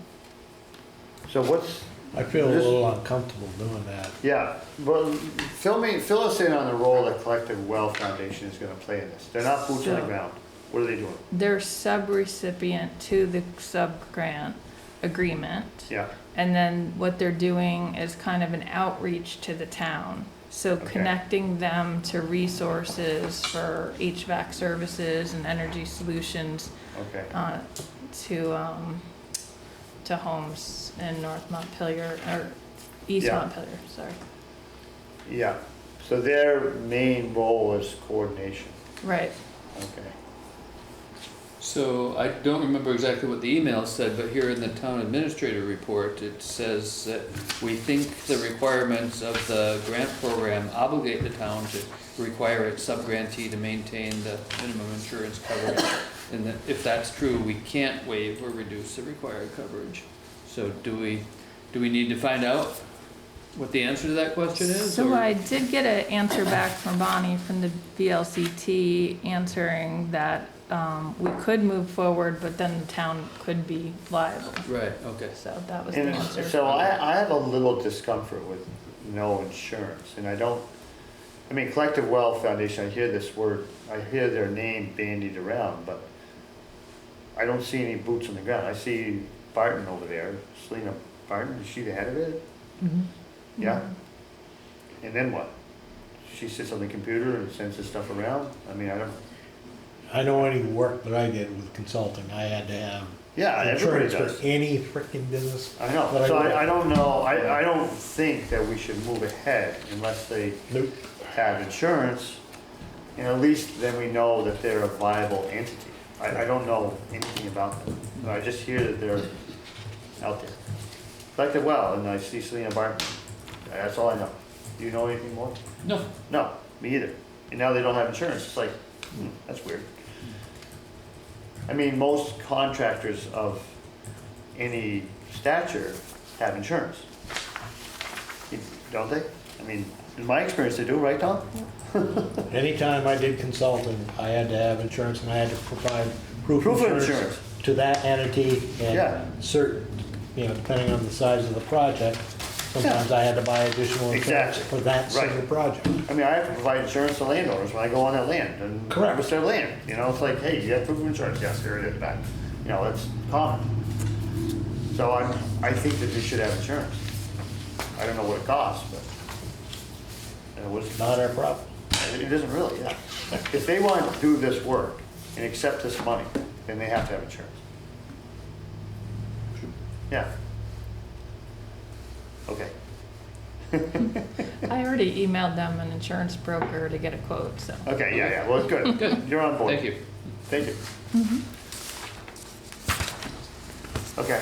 So what's,
I feel a
This-
little uncomfortable doing that.
yeah, well, fill us in on the role that Collective Well Foundation is gonna play in this. They're not boots on the
So-
ground. What are they doing?
They're sub-recipient to the sub-grant agreement.
Yeah,
And then what they're doing is kind of an outreach to the town. So
Okay.
connecting them to resources for HVAC services and energy solutions
okay,
to homes in North Montpelier, or East
Yeah.
Montpelier, sorry.
yeah. So their main role is coordination,
Right.
okay.
So I don't remember exactly what the email said, but here in the town administrator report, it says that we think the requirements of the grant program obligate the town to require its sub-grantee to maintain the minimum insurance coverage. And that if that's true, we can't waive or reduce the required coverage. So do we need to find out what the answer to that question is?
So
or-
I did get an answer back from Bonnie from the VLCT answering that we could move forward, but then the town could be liable.
Right, okay.
So that was the
And
answer.
so I have a little discomfort with no insurance, and I mean, Collective Well Foundation, I hear this word, I hear their name bandied around, but I don't see any boots on the ground. I see Barton over there, Selena Barton, is she the head of it?
Mhm.
Yeah? And then what? She sits on the computer and sends this stuff around? I mean, I don't,
I know any work that I did with consulting, I had to have
yeah, everybody
insurance
does.
for any freaking business.
I know,
But I
so
will.
I don't know, I don't think that we should move ahead unless they
Nope.
have insurance, and at least then we know that they're a viable entity. I don't know anything about them, but I just hear that they're out there. Collective Well, and I see Selena Barton, that's all I know. Do you know anything more?
No.
No, me either. And now they don't have insurance, it's like, that's weird. I mean, most contractors of any stature have insurance. Don't they? I mean, in my experience, they do, right, Tom?
Anytime I did consulting, I had to have insurance and I had to provide proof
Proof
of
of
insurance
insurance.
to that entity
Yeah.
and certain, depending on the size of the project, sometimes I had to buy additional insurance
Exactly.
for that
Right.
single project.
I mean, I have to provide insurance to landowners when I go on that land and
Correct.
harvest their land. It's like, hey, you have proof of insurance? Yes, here it is back. It's common. So I think that they should have insurance. I don't know what it costs, but
Not our problem.
it isn't really, yeah. If they want to do this work and accept this money, then they have to have insurance. Yeah. Okay.
I already emailed them an insurance broker to get a quote, so.
Okay, yeah, well, it's good.
Good.
You're on board.
Thank you.
Thank you. Okay.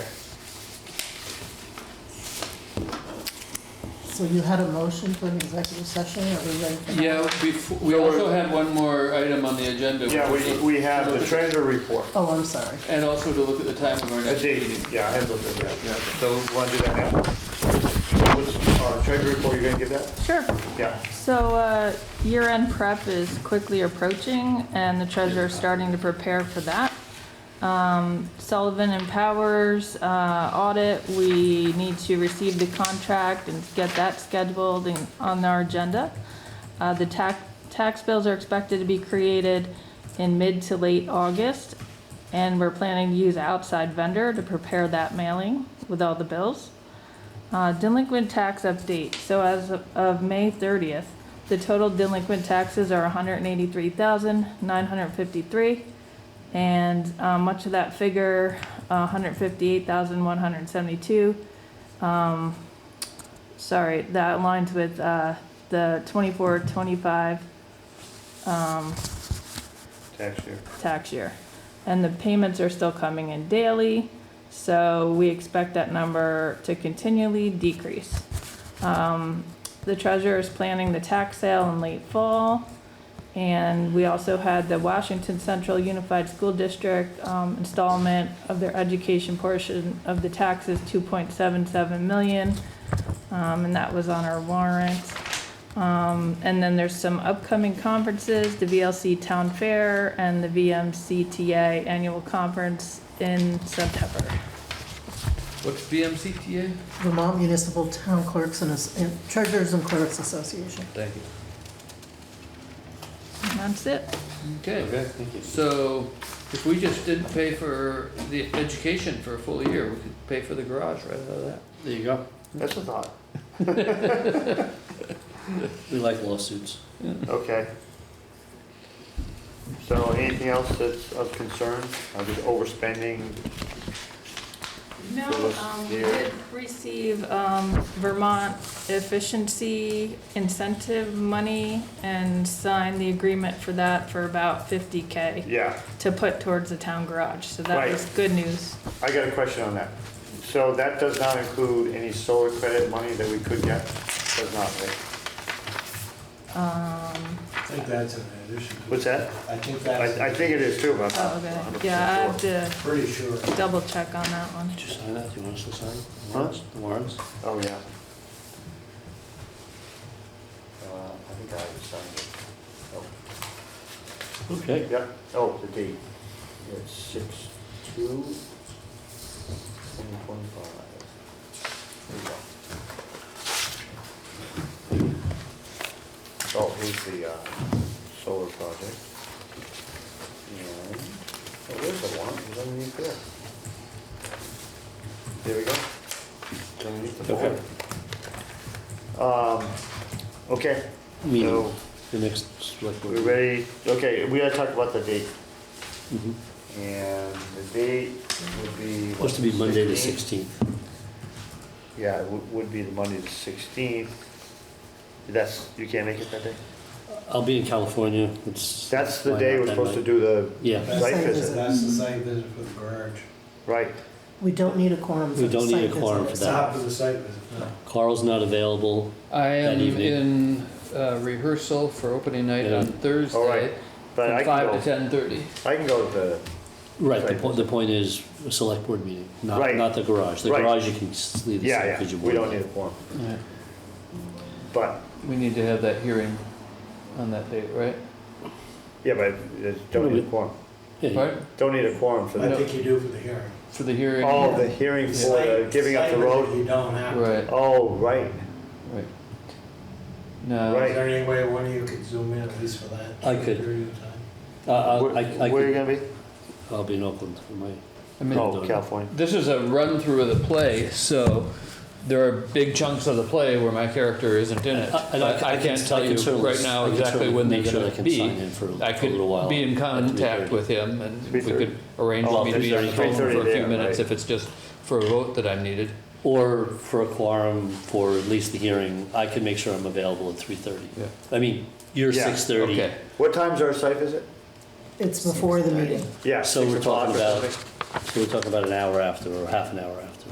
So you had a motion for an executive session, are we ready for that?
Yeah, we also had one more item on the agenda.
Yeah, we have the treasurer report.
Oh, I'm sorry.
And also to look at the time of our
A
next
date,
meeting.
yeah, I have looked at that, yeah. So, want to do that now? What's, treasurer report, you gonna give that?
Sure.
Yeah.
So, year-end prep is quickly approaching, and the treasurer's starting to prepare for that. Sullivan and Powers, audit, we need to receive the contract and get that scheduled and on our agenda. The tax bills are expected to be created in mid to late August, and we're planning to use an outside vendor to prepare that mailing with all the bills. Delinquent tax update. So as of May 30th, the total delinquent taxes are 183,953, and much of that figure, 158,172. Sorry, that aligns with the 24-25 tax year. And the payments are still coming in daily, so we expect that number to continually decrease. The treasurer is planning the tax sale in late fall, and we also had the Washington Central Unified School District installment of their education portion of the taxes, 2.77 million, and that was on our warrant. And then there's some upcoming conferences, the VLC Town Fair and the VMCTA Annual Conference in September.
What's VMCTA?
Vermont Municipal Town Clerks and Treasurers and Clerks Association.
Thank you.
And that's it.
Okay.
Okay, thank you.
So if we just didn't pay for the education for a full year, we could pay for the garage right out of that.
There you go.
That's a thought.
We like lawsuits.
Okay. So anything else that's of concern? Just overspending?
No,
For this
we
year.
did receive Vermont efficiency incentive money and signed the agreement for that for about 50K
Yeah,
to put towards the town garage, so that
Right.
was good news.
I got a question on that. So that does not include any solar credit money that we could get? Does not, right?
I think that's an addition to.
What's that?
I think that's.
I think it is too, but
Oh,
I'm not
okay, yeah, I have
100%
to
Pretty sure.
double check on that one.
Did you sign that? Do you want us to sign?
Huh?
The warrants?
sure. Oh, yeah. I think I already signed it. Oh.
Okay.
Yep, oh, the date. It's 6/2/2025. There you go. Oh, here's the solar project. And, oh, there's the one, it's underneath there. There we go. It's underneath the
Okay.
board. Okay,
Meeting,
so
the next select board.
we ready? Okay, we gotta talk about the date.
Mhm.
And the date would be.
Supposed to be Monday the
16th?
16th.
Yeah, it would be the Monday the 16th. You can't make it that day?
I'll be in California. It's.
That's the
why
day
not
we're
that
supposed to
night?
do the
Yeah,
site
Site
visit.
visit.
That's the site visit for the garage.
Right,
We don't need a quorum for
We
the
don't
site
need a
visit.
quorum for
It's
that.
not for the site visit, no.
Carl's not available.
I am
That evening.
in rehearsal for opening night
Yeah.
on Thursday.
All right. but I
From 5
can
to
go,
10:30.
I can go to the,
Right,
Site
the
visit.
point is a select board meeting,
Right.
not the garage. The
Right.
garage you can just leave the
yeah,
site
yeah,
because you
we don't
board.
need a quorum.
Alright.
But,
We need to have that hearing on that date, right?
yeah, but don't need a quorum.
Yeah, you-
Right?
Don't need a quorum for
I
that.
think you do for the hearing.
For the hearing?
Oh, the hearing for the giving up the
Site visit,
road?
You don't have to.
Right,
Oh, right,
right. No.
Right.
Is there any way one of you could zoom in at least for that?
I could.
period of time?
Where are you gonna be?
I'll be in Oakland for my.
I mean,
Oh, California.
this is a run through of the play, so there are big chunks of the play where my character isn't in it.
And
But I can't tell you right now exactly when they're gonna be. I could be in contact with him and we
3:30.
could arrange
Oh,
for me to be on the phone
3:30
for a few
there,
minutes
right.
if it's just for a vote that I'm needed.
Or for a quorum for at least the hearing, I can make sure I'm available at 3:30.
Yeah.
I mean, you're
Yeah,
6:30.
Okay.
What time's our site visit?
It's before the meeting.
Yeah,
So
6
we're
o'clock
talking
or
about,
something.
an hour after or half an hour after.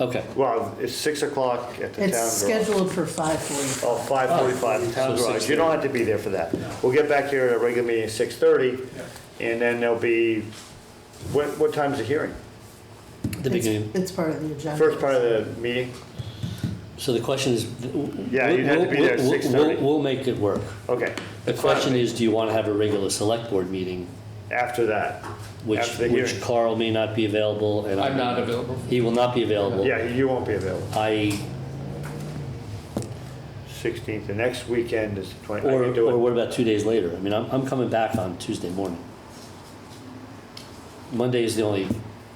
Okay,
Well, it's 6 o'clock at the town
It's
garage.
scheduled for 5:45.
Oh, 5:45, the town
So
garage. You don't have to be there for that. We'll get back here at a regular meeting at 6:30, and then there'll be, what time's the hearing?
the beginning.
It's part of the agenda.
First part of the meeting?
So the question is.
Yeah, you'd have to be there at 6:30.
We'll make it work.
Okay.
The question is, do you want to have a regular select board meeting,
After that.
which
After the hearing.
Carl may not be available and
I'm not available.
He will not be available.
Yeah, you won't be available. 16th, the next weekend is the 20th. I
Or,
can do
or
it.
what about 2 days later? I mean, I'm coming back on Tuesday morning. Monday is the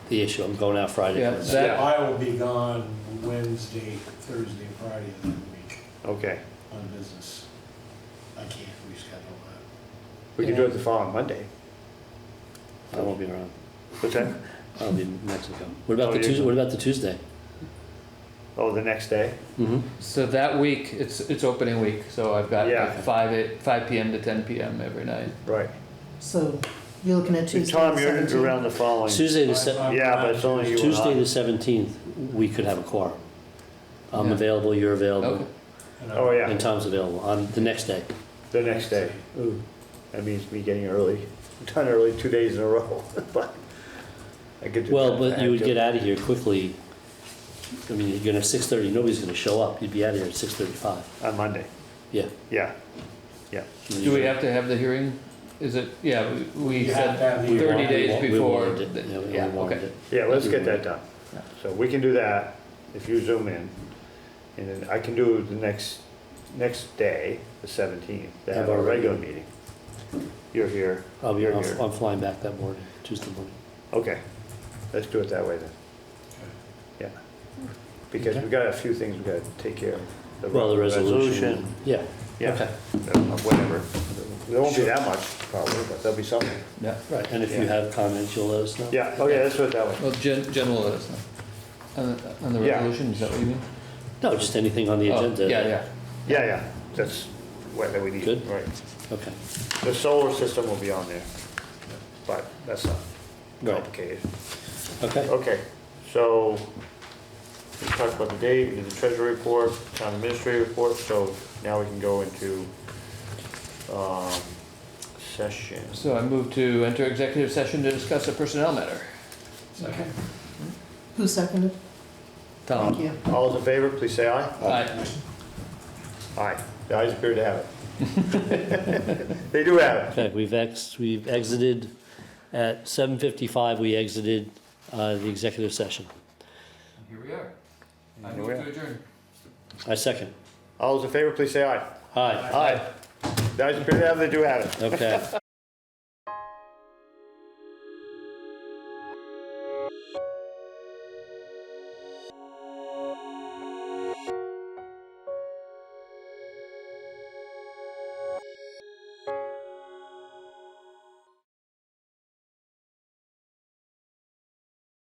issue. I'm going out Friday.
Yeah, that-
I will be gone Wednesday, Thursday, and Friday of that week
Okay,
on business. I can't reschedule that.
we can do it the following Monday.
I won't be around.
What's that?
I'll be in Mexico. What about
Oh,
the
you're
Tuesday?
going.
What about the Tuesday?
Oh, the next day?
Mm-hmm.
So that week, it's opening week, so I've got
Yeah.
like 5 PM to 10 PM every night.
Right.
So you're looking at Tuesday,
Tom,
the
you're
17th?
around the following.
Tuesday the
Yeah, but it's only you and
Tuesday the
I.
17th, we could have a quorum. I'm
Yeah.
available, you're available,
Okay.
Oh,
and
yeah,
Tom's available on the next day.
the next day. Ooh, that means me getting early, done early 2 days in a row, but I could do that.
Well,
if I
but
had
you would
to.
get out of here quickly. I mean, you're gonna 6:30, nobody's gonna show up. You'd be out of here at 6:35.
On Monday,
Yeah.
yeah, yeah.
Do we have to have the hearing? Is it, yeah, we
You have to have
said
the-
30
We
days
wa- we
before.
warned it. Yeah, we
Yeah,
warned
okay.
it.
Yeah, let's get that done.
Yeah.
So we can do that if you zoom in. And then I can do the next day, the 17th, to have our regular meeting. You're here, you're here.
I'm flying back that morning, Tuesday morning.
Okay, let's do it that way then. Yeah. Because we got a few things we gotta take care of.
Well, the resolution. Yeah.
Yeah,
Okay.
whatever. There won't be that much probably, but there'll be something.
Yeah.
Right, and if you
Yeah.
have comments, you'll let us know.
Yeah, okay, let's do it that way.
Well, Jen will let us know. On the
Yeah.
resolution, is that what you mean?
No, just anything on the
Oh,
agenda.
yeah.
Yeah, that's what we need.
Good.
Right.
Okay.
The solar system will be on there, but that's not
Right.
complicated.
Okay.
Okay, so we talked about the date, we did the treasury report, town administrator report, so now we can go into session.
So I move to enter executive session to discuss a personnel matter.
Second.
Who seconded?
Tom?
Thank you.
All those in favor, please say aye.
Aye.
Aye. The ayes appear to have it. They do have it.
Okay, we've exited at 7:55, we exited the executive session.
Here we are. I
Here
move
we
to
are.
adjourn.
I second.
All those in favor, please say aye.
Aye.
Aye. The ayes appear to have it, they do have it.
Okay.